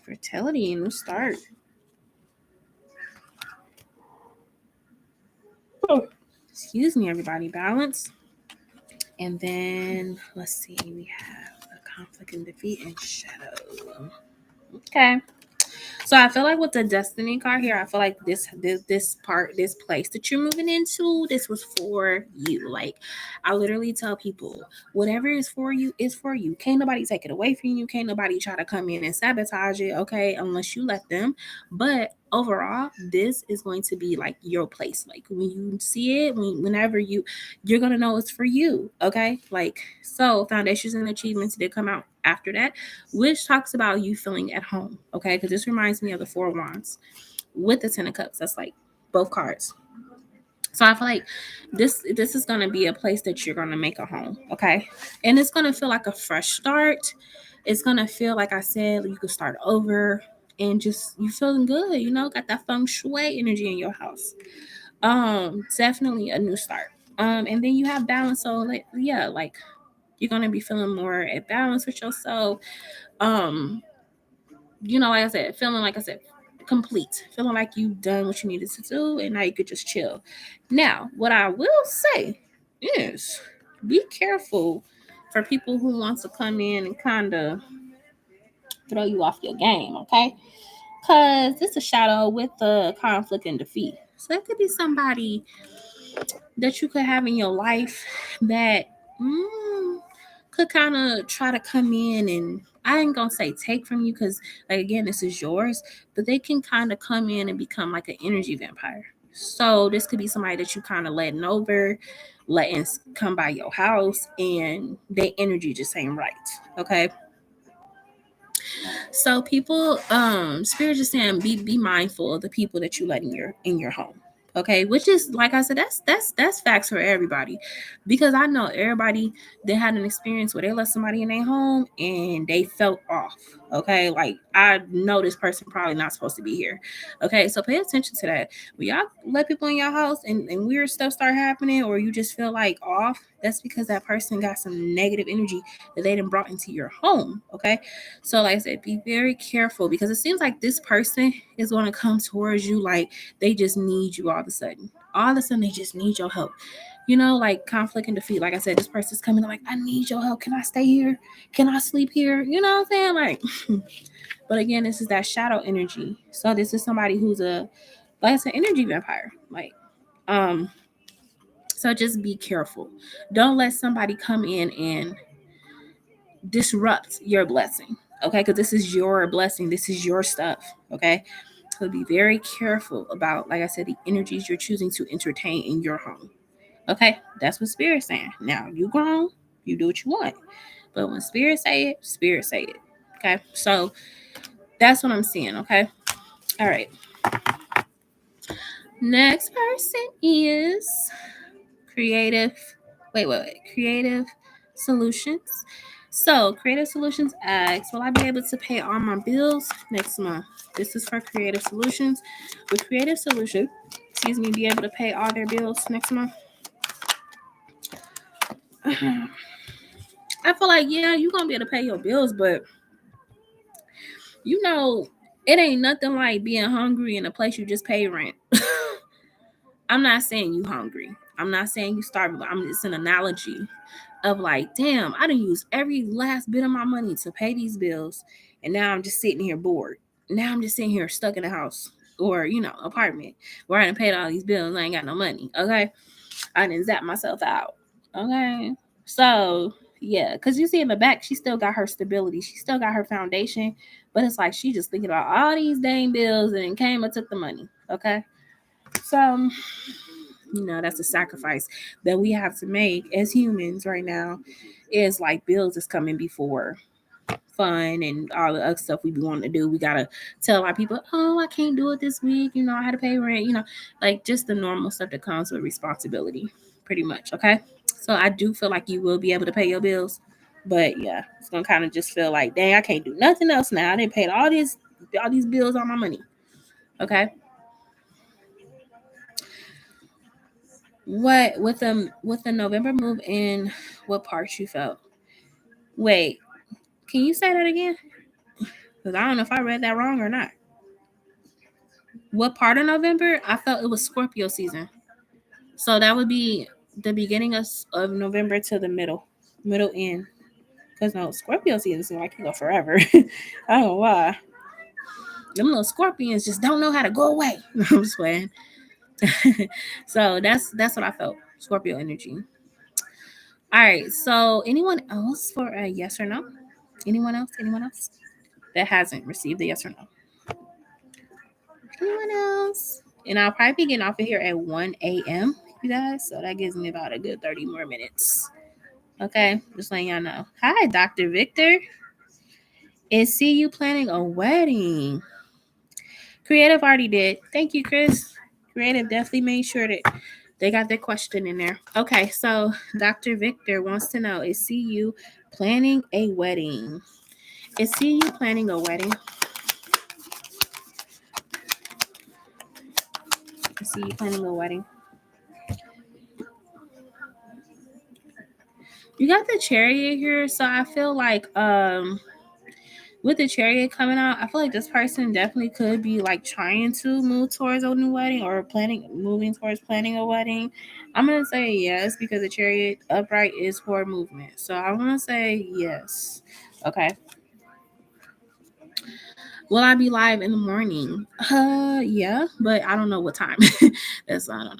Fertility and New Start. Oh, excuse me, everybody. Balance. And then let's see, we have the Conflict and Defeat and Shadow. Okay. So I feel like with the Destiny card here, I feel like this place that you're moving into, this was for you. Like, I literally tell people, whatever is for you is for you. Can't nobody take it away from you. Can't nobody try to come in and sabotage it, okay? Unless you let them. But overall, this is going to be like your place. Like when you see it, whenever you're gonna know it's for you, okay? Like, so Foundations and Achievements did come out after that, which talks about you feeling at home, okay? Because this reminds me of the Four of Wands with the Ten of Cups. That's like both cards. So I feel like this is gonna be a place that you're gonna make a home, okay? And it's gonna feel like a fresh start. It's gonna feel like I said you could start over and just you feeling good, got that feng shui energy in your house. Definitely a new start. And then you have balance. So like you're gonna be feeling more at balance with yourself. Like I said, feeling like I said, complete, feeling like you've done what you needed to do, and now you could just chill. Now, what I will say is be careful for people who want to come in and kind of throw you off your game, okay? Because it's a shadow with the conflict and defeat. So it could be somebody that you could have in your life that could kind of try to come in and I ain't gonna say take from you because like again this is yours, but they can kind of come in and become like an energy vampire. So this could be somebody that you kind of letting over, letting come by your house, and their energy just ain't right. Okay. So people, spirit just saying be mindful of the people that you let in your home. Okay, which is like I said, that's facts for everybody, because I know everybody that had an experience where they let somebody in their home and they felt off. Okay, like I know this person probably not supposed to be here. Okay, so pay attention to that. When y'all let people in your house and weird stuff start happening, or you just feel like off, that's because that person got some negative energy that they done brought into your home. Okay, so like I said, be very careful because it seems like this person is going to come towards you like they just need you all of a sudden. All of a sudden, they just need your help. Like conflict and defeat. Like I said, this person's coming like, I need your help. Can I stay here? Can I sleep here? You know what I'm saying? Like, but again, this is that shadow energy. So this is somebody who's like I said, energy vampire. Like, So just be careful. Don't let somebody come in and disrupt your blessing. Okay, because this is your blessing. This is your stuff. Okay. So be very careful about, like I said, the energies you're choosing to entertain in your home. Okay, that's what Spirit's saying. Now you grown, you do what you want. But when Spirit say it, Spirit say it. Okay, so that's what I'm seeing. Okay, all right. Next person is Creative. Wait. Creative Solutions. So Creative Solutions asks, will I be able to pay all my bills next month? This is for Creative Solutions. With Creative Solution, be able to pay all their bills next month? I feel like, yeah, you're gonna be able to pay your bills, but it ain't nothing like being hungry in a place you just pay rent. I'm not saying you hungry. I'm not saying you starving, but it's an analogy of like, damn, I done used every last bit of my money to pay these bills, and now I'm just sitting here bored. Now I'm just sitting here stuck in a house or, apartment where I done paid all these bills. I ain't got no money. Okay. I done zap myself out. Okay. So yeah, because you see in the back, she still got her stability. She still got her foundation. But it's like she just thinking about all these dang bills and came and took the money. Okay. So, that's a sacrifice that we have to make as humans right now. Is like bills is coming before fun and all the other stuff we be wanting to do. We gotta tell our people, oh, I can't do it this week. I had to pay rent. Like just the normal stuff that comes with responsibility, pretty much. Okay. So I do feel like you will be able to pay your bills, but yeah, it's gonna kind of just feel like, dang, I can't do nothing else now. I didn't pay all these bills on my money. Okay. What with the November move in, what parts you felt? Wait, can you say that again? Because I don't know if I read that wrong or not. What part of November? I felt it was Scorpio season. So that would be the beginning of November to the middle end. Because no, Scorpio season seems like it go forever. I don't know why. Them little scorpions just don't know how to go away. I'm just playing. So that's what I felt. Scorpio energy. All right. So anyone else for a yes or no? Anyone else? Anyone else that hasn't received the yes or no? Anyone else? And I'll probably be getting off of here at 1 a.m., you guys. So that gives me about a good 30 more minutes. Okay, just letting y'all know. Hi, Dr. Victor. Is CU planning a wedding? Creative already did. Thank you, Chris. Creative definitely made sure that they got their question in there. Okay, so Dr. Victor wants to know, is CU planning a wedding? Is CU planning a wedding? Is CU planning a wedding? You got the Chariot here, so I feel like with the Chariot coming out, I feel like this person definitely could be like trying to move towards a new wedding or moving towards planning a wedding. I'm gonna say yes because the Chariot upright is for movement, so I want to say yes. Okay. Will I be live in the morning? Yeah, but I don't know what time. That's I don't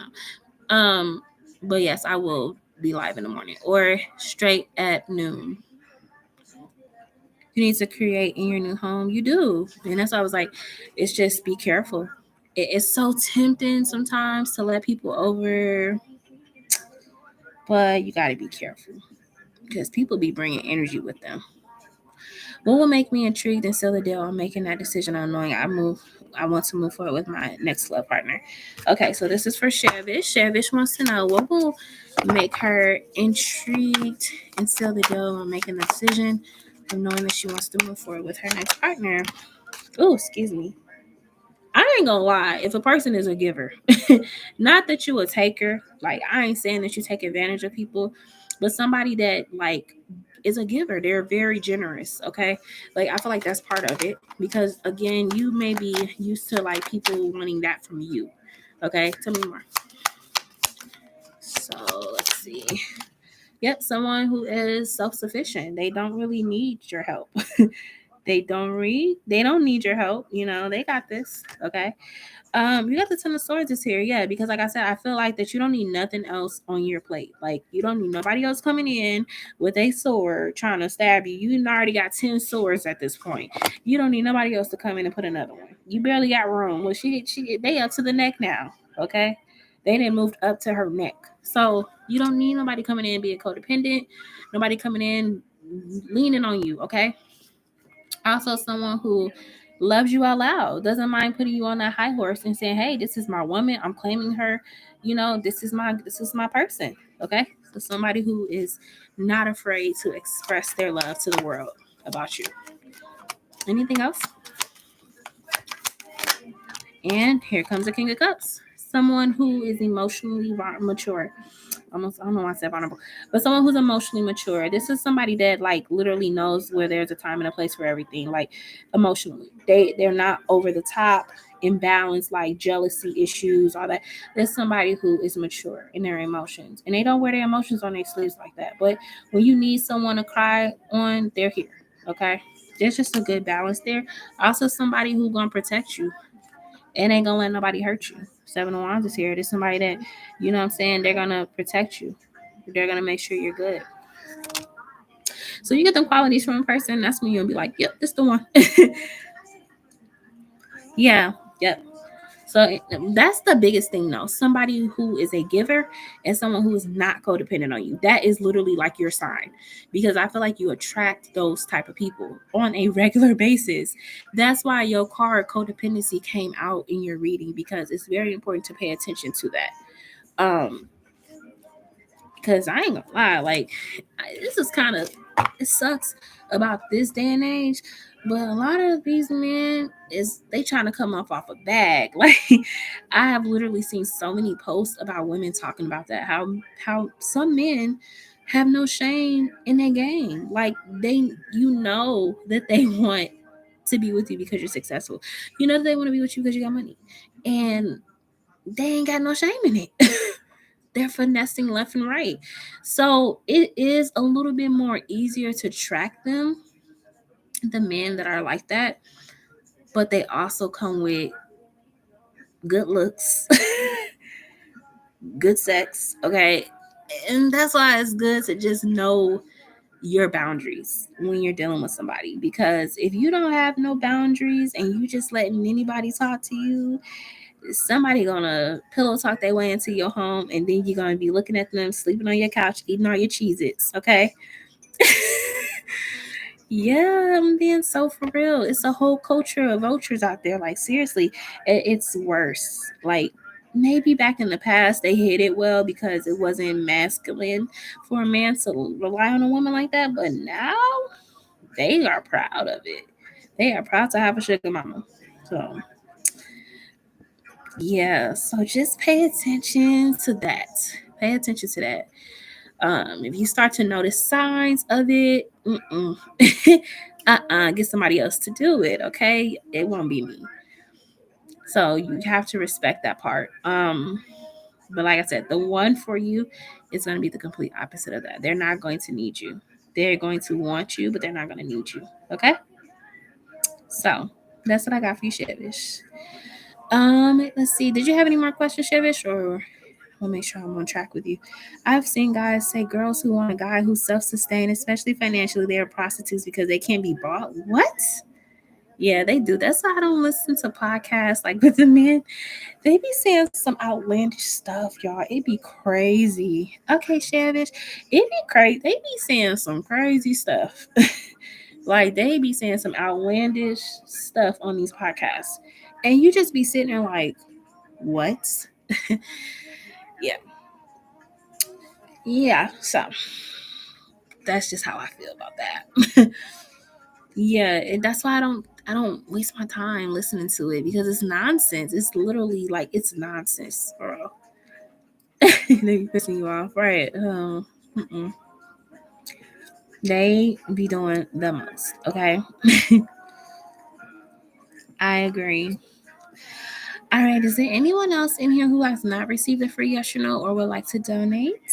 know. But yes, I will be live in the morning or straight at noon. You need to create in your new home. You do. And that's why I was like, it's just be careful. It's so tempting sometimes to let people over, but you got to be careful because people be bringing energy with them. What will make me intrigued and seal the deal on making that decision on knowing I want to move forward with my next love partner? Okay, so this is for Shavish. Shavish wants to know what will make her intrigued and seal the deal on making the decision of knowing that she wants to move forward with her next partner. Oh, excuse me. I ain't gonna lie, if a person is a giver, not that you a taker, like I ain't saying that you take advantage of people, but somebody that like is a giver. They're very generous, okay? Like I feel like that's part of it because again, you may be used to like people wanting that from you. Okay, tell me more. So let's see. Yep, someone who is self-sufficient. They don't really need your help. They don't read. They don't need your help. They got this. Okay. You got the Ten of Swords is here, yeah, because like I said, I feel like that you don't need nothing else on your plate. Like you don't need nobody else coming in with a sword trying to stab you. You already got 10 swords at this point. You don't need nobody else to come in and put another one. You barely got room. Well, they up to the neck now, okay? They didn't move up to her neck, so you don't need nobody coming in being codependent. Nobody coming in leaning on you, okay? Also, someone who loves you out loud, doesn't mind putting you on that high horse and saying, "Hey, this is my woman. I'm claiming her. This is my person." Okay, so somebody who is not afraid to express their love to the world about you. Anything else? And here comes the King of Cups. Someone who is emotionally mature. Almost, I don't know why I said vulnerable, but someone who's emotionally mature. This is somebody that like literally knows where there's a time and a place for everything. Like emotionally, they're not over the top, imbalanced, like jealousy issues, all that. There's somebody who is mature in their emotions, and they don't wear their emotions on their sleeves like that. But when you need someone to cry on, they're here. Okay, there's just a good balance there. Also, somebody who's gonna protect you and ain't gonna let nobody hurt you. Seven of Wands is here. There's somebody that, you know what I'm saying, they're gonna protect you. They're gonna make sure you're good. So you get them qualities from a person, that's when you'll be like, yep, this the one. Yeah, yep. So that's the biggest thing though. Somebody who is a giver and someone who is not codependent on you. That is literally like your sign. Because I feel like you attract those type of people on a regular basis. That's why your card codependency came out in your reading, because it's very important to pay attention to that. Because I ain't gonna lie, like this is kind of, it sucks about this day and age, but a lot of these men is they trying to come off a bag. Like I have literally seen so many posts about women talking about that, how some men have no shame in their game. Like that they want to be with you because you're successful. They want to be with you because you got money, and they ain't got no shame in it. They're finessing left and right. So it is a little bit more easier to track them, the men that are like that, but they also come with good looks, good sex, okay? And that's why it's good to just know your boundaries when you're dealing with somebody, because if you don't have no boundaries and you just letting anybody talk to you, somebody gonna pillow talk their way into your home, and then you're gonna be looking at them sleeping on your couch, eating all your Cheez-Its, okay? Yeah, I'm being so for real. It's a whole culture of vultures out there. Like seriously, it's worse. Like maybe back in the past they hid it well because it wasn't masculine for a man to rely on a woman like that, but now they are proud of it. They are proud to have a sugar mama. So yeah, so just pay attention to that. Pay attention to that. If you start to notice signs of it, get somebody else to do it. Okay, it won't be me. So you have to respect that part. But like I said, the one for you is going to be the complete opposite of that. They're not going to need you. They're going to want you, but they're not going to need you. Okay. So that's what I got for you, Shevish. Let's see. Did you have any more questions, Shevish, or I'll make sure I'm on track with you. I've seen guys say girls who want a guy who's self-sustained, especially financially, they are prostitutes because they can't be bought. What? Yeah, they do. That's why I don't listen to podcasts like with the men. They be saying some outlandish stuff, y'all. It be crazy. Okay, Shavish. It be crazy. They be saying some crazy stuff. Like they be saying some outlandish stuff on these podcasts. And you just be sitting there like, what? Yeah. Yeah. So that's just how I feel about that. Yeah, and that's why I don't waste my time listening to it, because it's nonsense. It's literally like it's nonsense, bro. They be pissing you off, right? They be doing the most. Okay, I agree. All right, is there anyone else in here who has not received a free yes or no or would like to donate?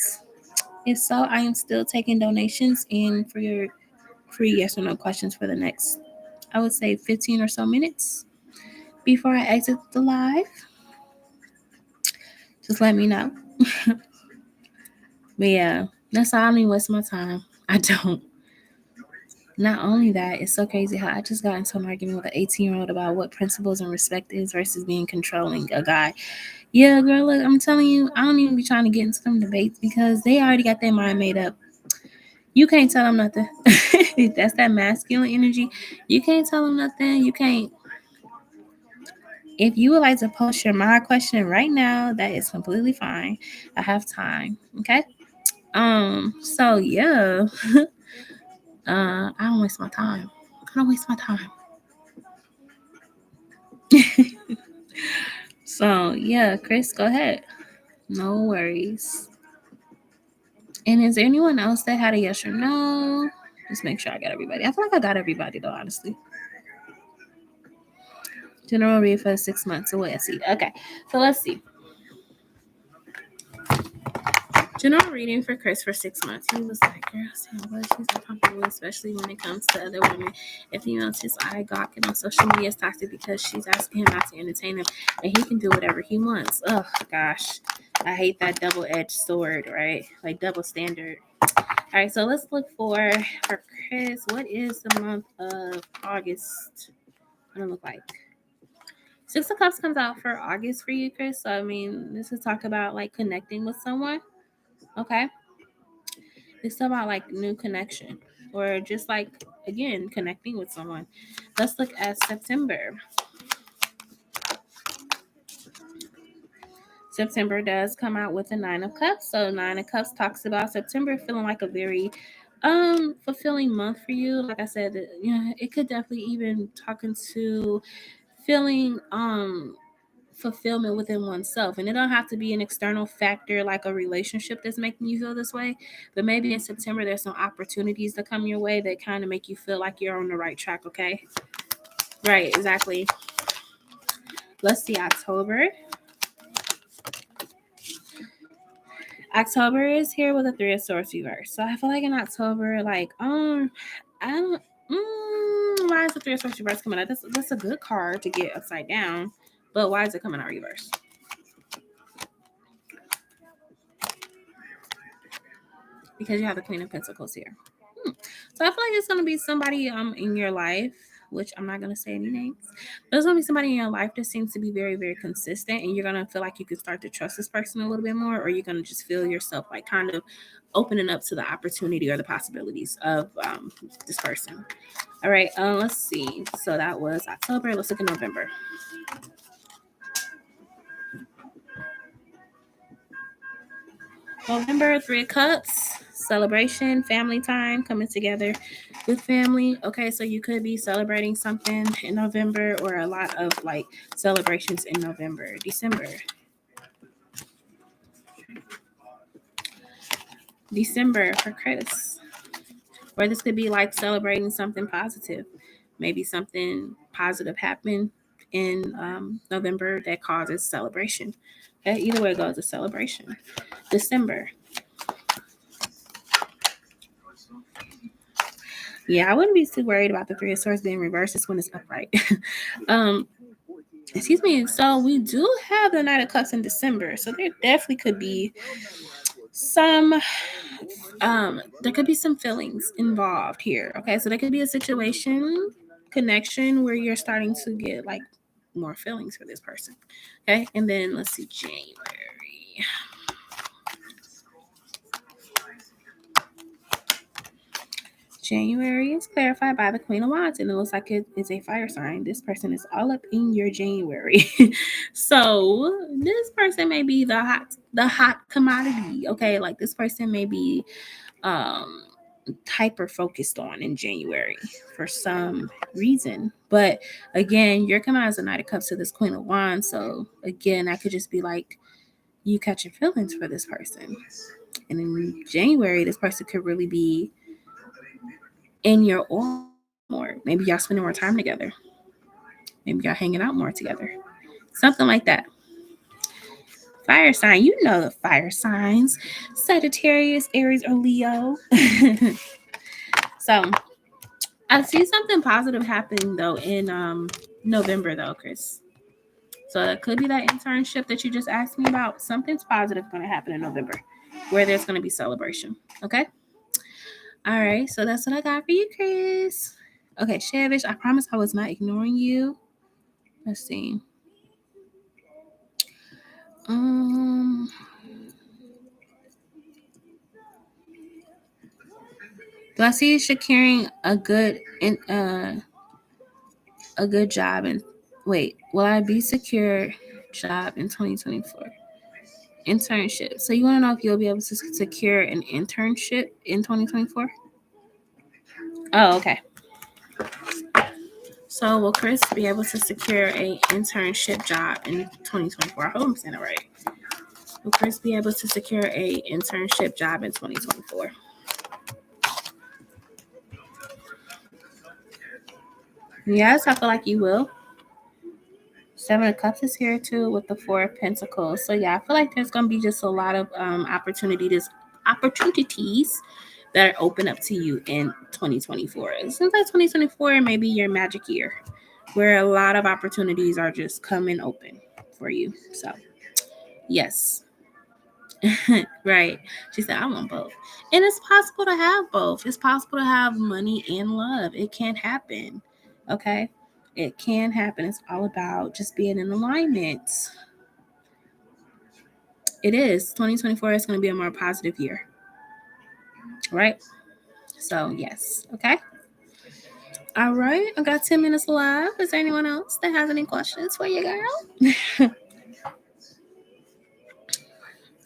If so, I am still taking donations in for your free yes or no questions for the next I would say 15 or so minutes before I exit the live. Just let me know. But yeah, that's all. I don't even waste my time. I don't. Not only that, it's so crazy how I just got into an argument with an 18-year-old about what principles and respect is versus being controlling a guy. Yeah, girl, look, I'm telling you, I don't even be trying to get into them debates because they already got their mind made up. You can't tell them nothing. That's that masculine energy. You can't tell them nothing. You can't. If you would like to post your mind question right now, that is completely fine. I have time. Okay. So yeah. I don't waste my time. I don't waste my time. So yeah, Chris, go ahead. No worries. And is there anyone else that had a yes or no? Just make sure I got everybody. I feel like I got everybody though, honestly. General read for 6 months. So let's see. Okay. So let's see. General reading for Chris for 6 months. He was like, girl, Sam, what she's uncomfortable, especially when it comes to other women. If he knows his eye gawking on social media is toxic because she's asking him not to entertain him and he can do whatever he wants. Oh gosh. I hate that double-edged sword, right? Like double standard. All right, so let's look for Chris. What is the month of August gonna look like? Six of Cups comes out for August for you, Chris. So I mean, this is talk about like connecting with someone. Okay. It's about like new connection or just like again connecting with someone. Let's look at September. September does come out with a 9 of Cups. So 9 of Cups talks about September feeling like a very fulfilling month for you. Like I said, it could definitely even talking to feeling fulfillment within oneself. And it don't have to be an external factor like a relationship that's making you feel this way. But maybe in September there's some opportunities that come your way that kind of make you feel like you're on the right track, okay? Right, exactly. Let's see October. October is here with a 3 of Swords reverse. So I feel like in October, like, I don't why is the 3 of Swords reverse coming out? That's a good card to get upside down. But why is it coming out reverse? Because you have the Queen of Pentacles here. So I feel like it's gonna be somebody in your life, which I'm not gonna say any names, but there's gonna be somebody in your life that seems to be very, very consistent, and you're gonna feel like you can start to trust this person a little bit more, or you're gonna just feel yourself like kind of opening up to the opportunity or the possibilities of this person. All right, let's see. So that was October. Let's look at November. November, 3 of Cups, celebration, family time, coming together with family. Okay, so you could be celebrating something in November or a lot of like celebrations in November. December for Chris. Or this could be like celebrating something positive. Maybe something positive happened in November that causes celebration. Okay, either way it goes, a celebration. December. Yeah, I wouldn't be too worried about the 3 of Swords being reversed. It's when it's upright. Excuse me. So we do have the Knight of Cups in December. So there definitely could be some there could be some feelings involved here. Okay, so there could be a situation, connection where you're starting to get like more feelings for this person. Okay, and then let's see, January. January is clarified by the Queen of Wands, and it looks like it is a fire sign. This person is all up in your January. So this person may be the hot commodity. Okay, like this person may be hyper focused on in January for some reason. But again, you're coming out as a Knight of Cups to this Queen of Wands. So again, that could just be like you catching feelings for this person. And in January, this person could really be in your aura more. Maybe y'all spending more time together. Maybe y'all hanging out more together. Something like that. Fire sign, you know the fire signs. Sagittarius, Aries, or Leo. So I see something positive happening though in November though, Chris. So it could be that internship that you just asked me about. Something's positive going to happen in November where there's going to be celebration. Okay. All right. So that's what I got for you, Chris. Okay, Shavish, I promise I was not ignoring you. Let's see. Um, do I see you securing a good job and wait, will I be secure job in 2024? Internship. So you want to know if you'll be able to secure an internship in 2024? Oh, okay. So will Chris be able to secure a internship job in 2024? I hope I'm saying it right. Will Chris be able to secure a internship job in 2024? Yes, I feel like you will. Seven of Cups is here too with the Four of Pentacles. So yeah, I feel like there's gonna be just a lot of opportunities that are open up to you in 2024. It seems like 2024 may be your magic year, where a lot of opportunities are just coming open for you. So yes. Right. She said, I want both. And it's possible to have both. It's possible to have money and love. It can happen. Okay. It can happen. It's all about just being in alignment. It is. 2024 is going to be a more positive year. Right? So, yes. Okay. All right. I got 10 minutes left. Is there anyone else that has any questions for you, girl?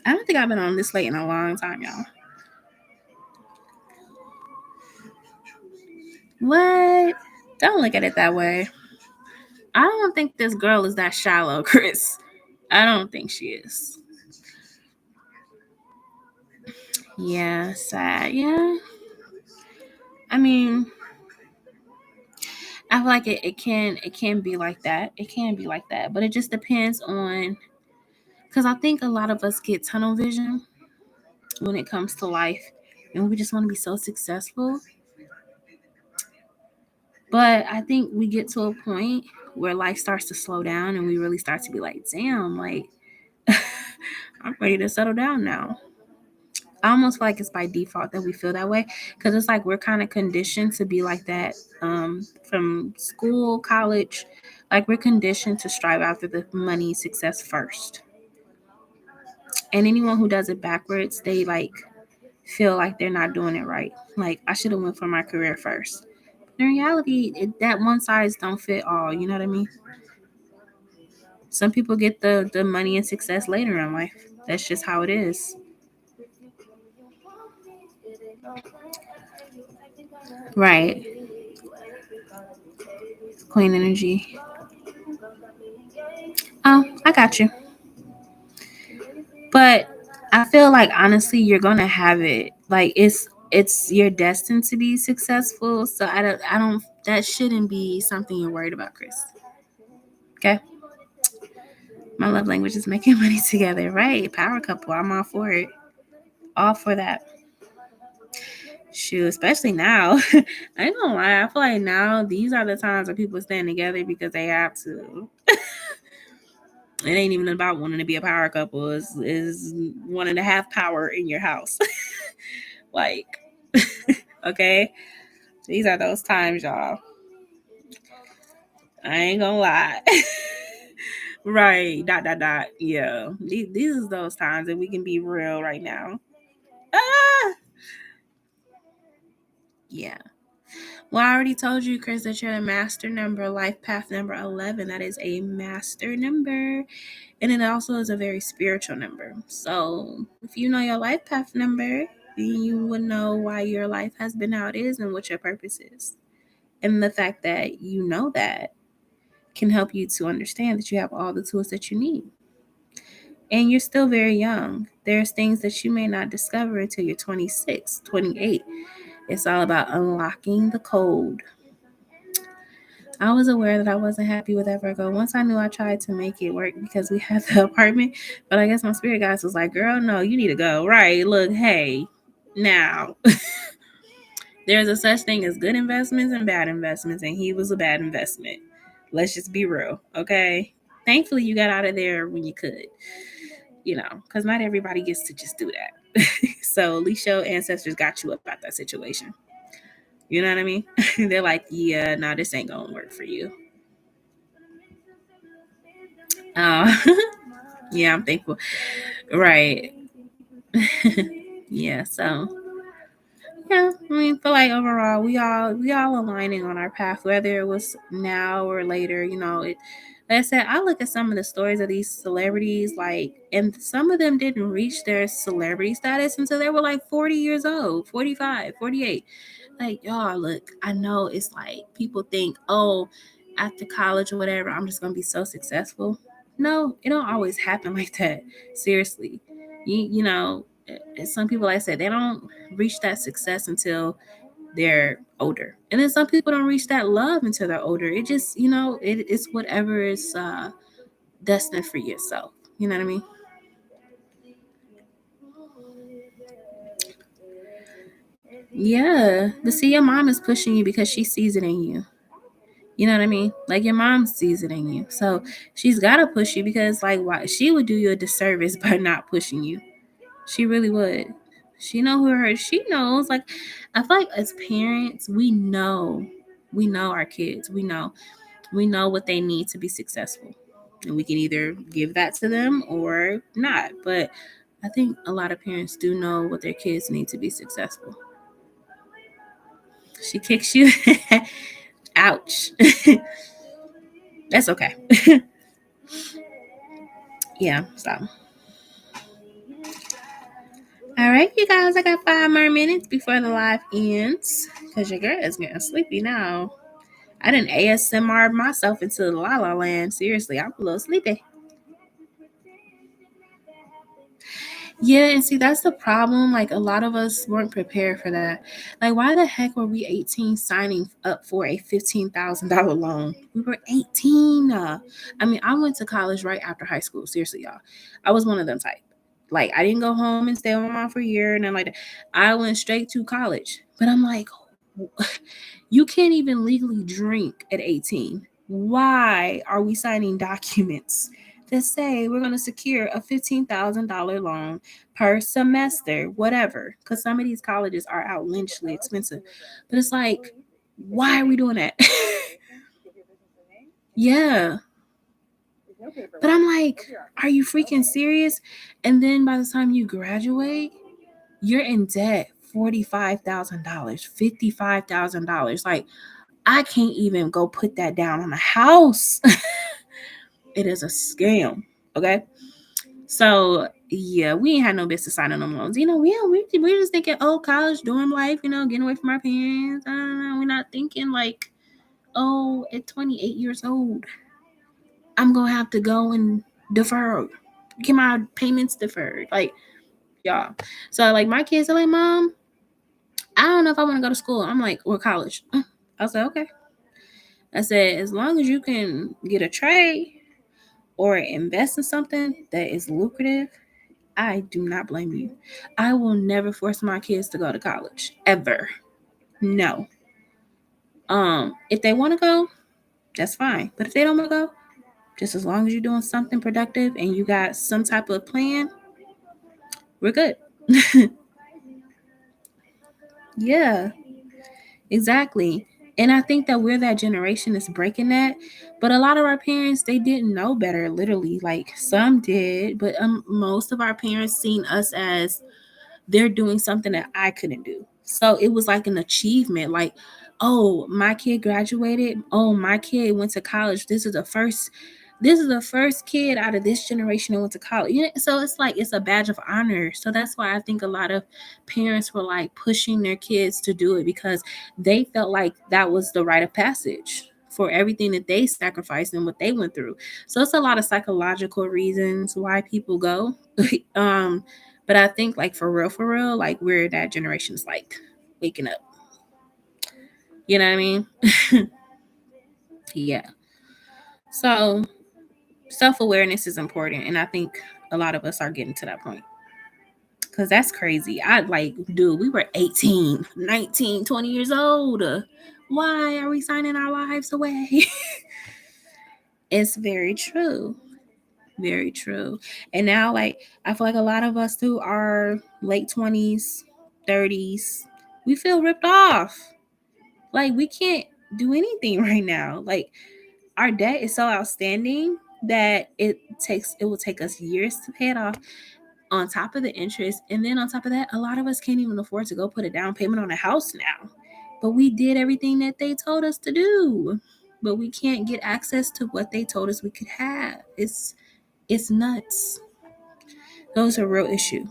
I don't think I've been on this late in a long time, y'all. What? Don't look at it that way. I don't think this girl is that shallow, Chris. I don't think she is. Yeah, sad. Yeah. I mean, I feel like it can be like that. It can be like that. But it just depends on, because I think a lot of us get tunnel vision when it comes to life and we just want to be so successful. But I think we get to a point where life starts to slow down and we really start to be like, damn, like I'm ready to settle down now. I almost feel like it's by default that we feel that way because it's like we're kind of conditioned to be like that from school, college. Like we're conditioned to strive after the money, success first. And anyone who does it backwards, they like feel like they're not doing it right. Like I should have went for my career first. In reality, that one size don't fit all. You know what I mean? Some people get the money and success later in life. That's just how it is. Right. Queen energy. Oh, I got you. But I feel like honestly, you're gonna have it. Like it's you're destined to be successful. So I don't. That shouldn't be something you're worried about, Chris. Okay. My love language is making money together, right? Power couple. I'm all for it. All for that. Shoot, especially now. I ain't gonna lie. I feel like now these are the times where people stand together because they have to. It ain't even about wanting to be a power couple. Is wanting to have power in your house. Like, okay, these are those times, y'all. I ain't gonna lie. Right. Dot dot dot. Yeah. These are those times that we can be real right now. Ah. Yeah. Well, I already told you, Chris, that you're a master number, life path number 11. That is a master number. And it also is a very spiritual number. So if you know your life path number, then you would know why your life has been how it is and what your purpose is. And the fact that you know that can help you to understand that you have all the tools that you need. And you're still very young. There's things that you may not discover until you're 26, 28. It's all about unlocking the code. I was aware that I wasn't happy with that Virgo. Once I knew, I tried to make it work because we had the apartment. But I guess my spirit guides was like, girl, no, you need to go. Right. Look, hey, now There's a such thing as good investments and bad investments, and he was a bad investment. Let's just be real, okay? Thankfully, you got out of there when you could, because not everybody gets to just do that. So at least your ancestors got you up out that situation. You know what I mean? They're like, yeah, no, this ain't gonna work for you. Uh, yeah, I'm thankful. Right. Yeah, so yeah, I mean, feel like overall we all aligning on our path, whether it was now or later. Like I said, I look at some of the stories of these celebrities, and some of them didn't reach their celebrity status until they were like 40 years old, 45, 48. Like, y'all, look, I know it's like people think, oh, after college or whatever, I'm just gonna be so successful. No, it don't always happen like that. Seriously, some people, like I said, they don't reach that success until they're older, and then some people don't reach that love until they're older. It just, it's whatever is destined for yourself. You know what I mean? Yeah, but see, your mom is pushing you because she sees it in you. You know what I mean? Like your mom sees it in you. So she's gotta push you because like why she would do you a disservice by not pushing you. She really would. She know who her she knows. Like I feel like as parents, we know our kids. We know what they need to be successful. And we can either give that to them or not. But I think a lot of parents do know what their kids need to be successful. She kicks you. Ouch. That's okay. Yeah, so all right, you guys, I got 5 more minutes before the live ends because your girl is getting sleepy now. I didn't ASMR myself into the la la land. Seriously, I'm a little sleepy. Yeah, and see, that's the problem. Like, a lot of us weren't prepared for that. Like, why the heck were we 18 signing up for a $15,000 loan? We were 18. I mean, I went to college right after high school. Seriously, y'all. I was one of them type. Like, I didn't go home and stay with my mom for a year and then like that. I went straight to college. But I'm like, you can't even legally drink at 18. Why are we signing documents that say we're going to secure a $15,000 loan per semester, whatever? Because some of these colleges are outlandishly expensive. But it's like, why are we doing that? Yeah. But I'm like, are you freaking serious? And then by the time you graduate, you're in debt $45,000, $55,000. Like, I can't even go put that down on a house. It is a scam. Okay. So yeah, we ain't had no business signing them loans. We're just thinking, oh, college, dorm life, getting away from our parents. I don't know. We're not thinking like, oh, at 28 years old, I'm gonna have to go and defer, get my payments deferred. Like, y'all. So like my kids are like, Mom, I don't know if I want to go to school. I'm like, or college. I was like, okay. I said, as long as you can get a trade or invest in something that is lucrative, I do not blame you. I will never force my kids to go to college ever. No. If they want to go, that's fine. But if they don't want to go, just as long as you're doing something productive and you got some type of plan, we're good. Yeah, exactly. And I think that we're that generation that's breaking that. But a lot of our parents, they didn't know better, literally. Like some did, but most of our parents seen us as they're doing something that I couldn't do. So it was like an achievement. Like, oh, my kid graduated. Oh, my kid went to college. This is the first kid out of this generation that went to college. So it's like it's a badge of honor. So that's why I think a lot of parents were like pushing their kids to do it because they felt like that was the rite of passage for everything that they sacrificed and what they went through. So it's a lot of psychological reasons why people go. um, but I think like for real, like we're that generation's like waking up. You know what I mean? Yeah. So self awareness is important, and I think a lot of us are getting to that point. Because that's crazy. I like, dude, we were 18, 19, 20 years old. Why are we signing our lives away? It's very true. Very true. And now, like, I feel like a lot of us through our late 20s, 30s, we feel ripped off. Like, we can't do anything right now. Like, our debt is so outstanding that it will take us years to pay it off, on top of the interest. And then on top of that, a lot of us can't even afford to go put a down payment on a house now. But we did everything that they told us to do. But we can't get access to what they told us we could have. It's nuts. Those are a real issue.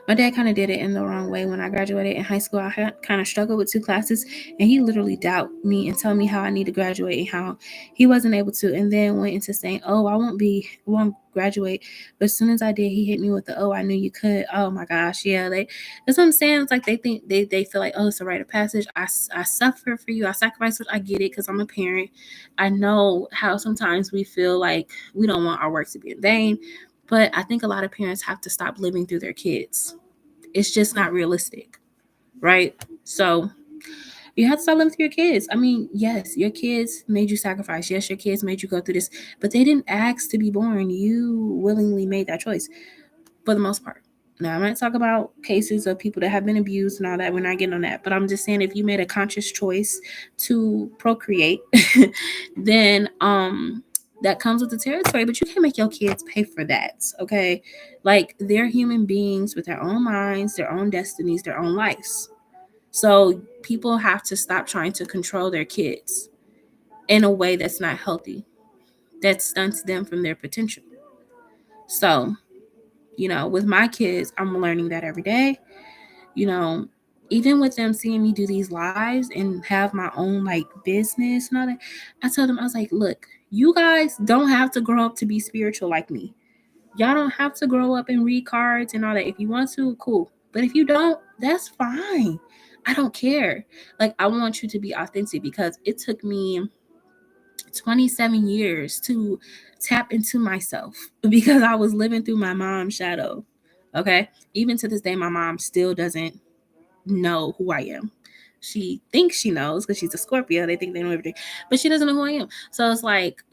My dad kind of did it in the wrong way. When I graduated in high school, I kind of struggled with 2 classes, and he literally doubt me and tell me how I need to graduate and how he wasn't able to, and then went into saying, "Oh, I won't graduate." But as soon as I did, he hit me with the, "Oh, I knew you could." Oh my gosh, yeah, that's what I'm saying. It's like they think they feel like, "Oh, it's a rite of passage. I suffer for you. I sacrifice." I get it because I'm a parent. I know how sometimes we feel like we don't want our work to be in vain. But I think a lot of parents have to stop living through their kids. It's just not realistic, right? So you have to stop living through your kids. I mean, yes, your kids made you sacrifice. Yes, your kids made you go through this, but they didn't ask to be born. You willingly made that choice for the most part. Now, I might talk about cases of people that have been abused and all that. We're not getting on that. But I'm just saying, if you made a conscious choice to procreate, then that comes with the territory. But you can't make your kids pay for that, okay? Like, they're human beings with their own minds, their own destinies, their own lives. So people have to stop trying to control their kids in a way that's not healthy, that stunts them from their potential. So, with my kids, I'm learning that every day. You know, even with them seeing me do these lives and have my own like business and all that, I told them, I was like, look, you guys don't have to grow up to be spiritual like me. Y'all don't have to grow up and read cards and all that. If you want to, cool. But if you don't, that's fine. I don't care. Like, I want you to be authentic, because it took me 27 years to tap into myself because I was living through my mom's shadow. Okay. Even to this day, my mom still doesn't know who I am. She thinks she knows because she's a Scorpio. They think they know everything, but she doesn't know who I am. So it's like,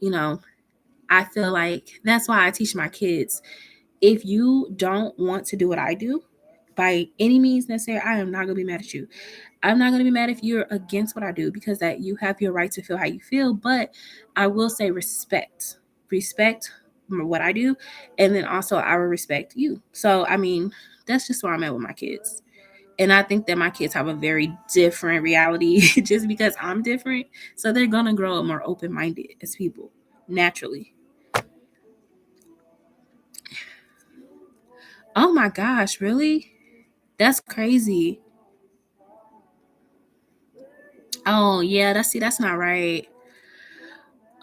I feel like that's why I teach my kids, if you don't want to do what I do by any means necessary, I am not going to be mad at you. I'm not going to be mad if you're against what I do, because that you have your right to feel how you feel. But I will say respect what I do. And then also I will respect you. So, I mean, that's just where I'm at with my kids. And I think that my kids have a very different reality just because I'm different. So they're going to grow up more open-minded as people naturally. Oh my gosh, really? That's crazy. Oh, yeah, that's not right.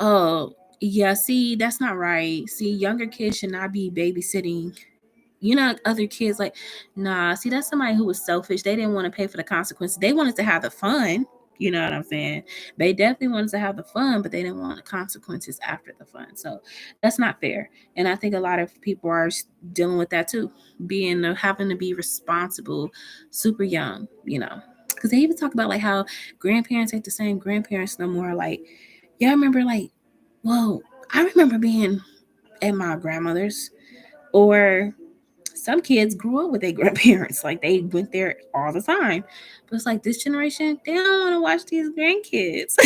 Oh, yeah, see, that's not right. See, younger kids should not be babysitting. Other kids, like, nah, see, that's somebody who was selfish. They didn't want to pay for the consequences. They wanted to have the fun. You know what I'm saying? They definitely wanted to have the fun, but they didn't want the consequences after the fun. So that's not fair. And I think a lot of people are dealing with that too, having to be responsible super young, because they even talk about like how grandparents ain't the same grandparents no more. Like, yeah, I remember like, whoa, I remember being at my grandmother's, or some kids grew up with their grandparents. Like, they went there all the time. But it's like this generation, they don't want to watch these grandkids.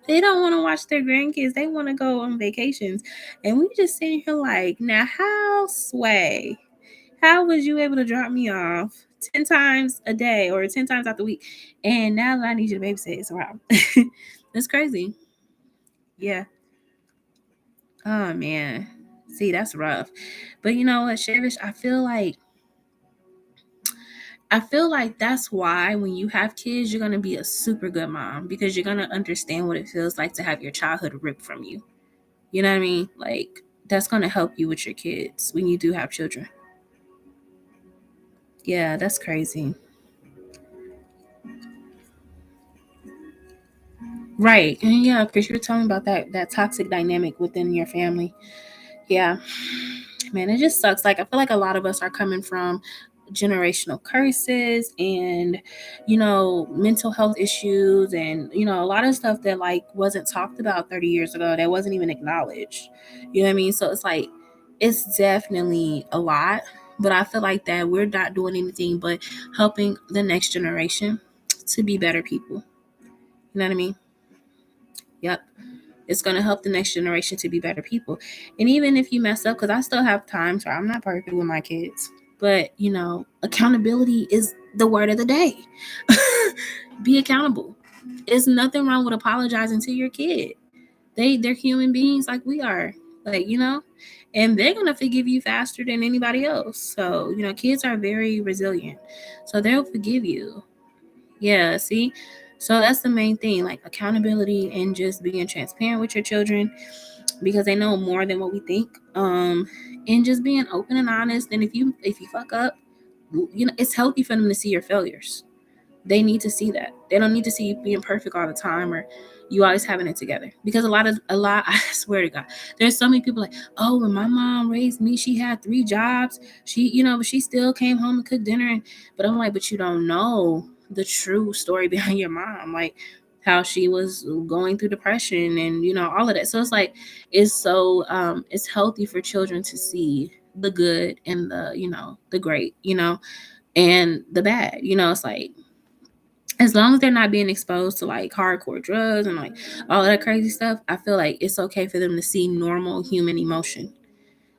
They don't want to watch their grandkids. They want to go on vacations. And we just sitting here like, now how, Sway? How was you able to drop me off 10 times a day or 10 times out the week? And now that I need you to babysit, it's wow. That's crazy. Yeah. Oh man. See, that's rough. But you know what, Shavish, I feel like that's why when you have kids, you're gonna be a super good mom, because you're gonna understand what it feels like to have your childhood ripped from you. You know what I mean? Like, that's gonna help you with your kids when you do have children. Yeah, that's crazy. Right. And yeah, because you're talking about that toxic dynamic within your family. Yeah. man, it just sucks. Like, I feel like a lot of us are coming from generational curses and, mental health issues and, a lot of stuff that like wasn't talked about 30 years ago, that wasn't even acknowledged. You know what I mean? So it's like, it's definitely a lot, but I feel like that we're not doing anything but helping the next generation to be better people. You know what I mean? Yep. It's going to help the next generation to be better people. And even if you mess up, because I still have times where I'm not perfect with my kids, but accountability is the word of the day. Be accountable. There's nothing wrong with apologizing to your kid. They're human beings like we are. Like, and they're gonna forgive you faster than anybody else. So, kids are very resilient. So they'll forgive you. Yeah, see? So that's the main thing, like accountability and just being transparent with your children because they know more than what we think. And just being open and honest. And if you fuck up, it's healthy for them to see your failures. They need to see that. They don't need to see you being perfect all the time or you always having it together. Because a lot, I swear to God, there's so many people like, oh, when my mom raised me, she had 3 jobs. But she still came home and cooked dinner. But I'm like, but you don't know the true story behind your mom, like how she was going through depression and all of that. So it's like, it's healthy for children to see the good and the great, and the bad. It's like, as long as they're not being exposed to like hardcore drugs and like all that crazy stuff, I feel like it's okay for them to see normal human emotion.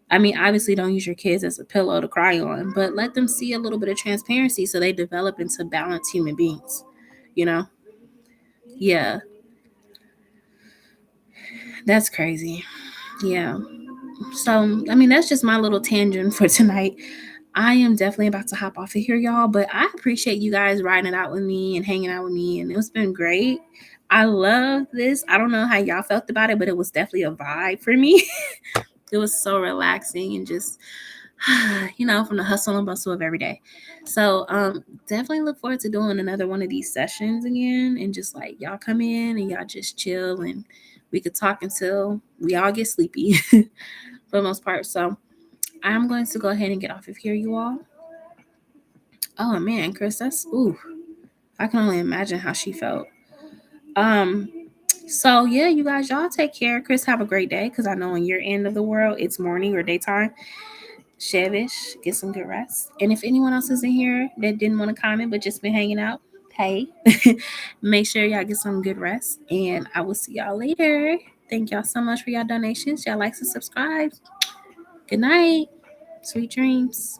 I mean, obviously, don't use your kids as a pillow to cry on, but let them see a little bit of transparency so they develop into balanced human beings. You know? Yeah, that's crazy. Yeah. So, I mean, that's just my little tangent for tonight. I am definitely about to hop off of here, y'all, but I appreciate you guys riding it out with me and hanging out with me, and it's been great. I love this. I don't know how y'all felt about it, but it was definitely a vibe for me. It was so relaxing and just, from the hustle and bustle of every day. So, definitely look forward to doing another one of these sessions again, and just like y'all come in and y'all just chill and we could talk until we all get sleepy for the most part. So, I'm going to go ahead and get off of here, you all. Oh man, Chris, that's ooh. I can only imagine how she felt. Um, so yeah, you guys, y'all take care. Chris, have a great day because I know in your end of the world it's morning or daytime. Shavish, get some good rest. And if anyone else is in here that didn't want to comment but just been hanging out, hey, make sure y'all get some good rest. And I will see y'all later. Thank y'all so much for y'all donations. Y'all likes and subscribe. Good night. Sweet dreams.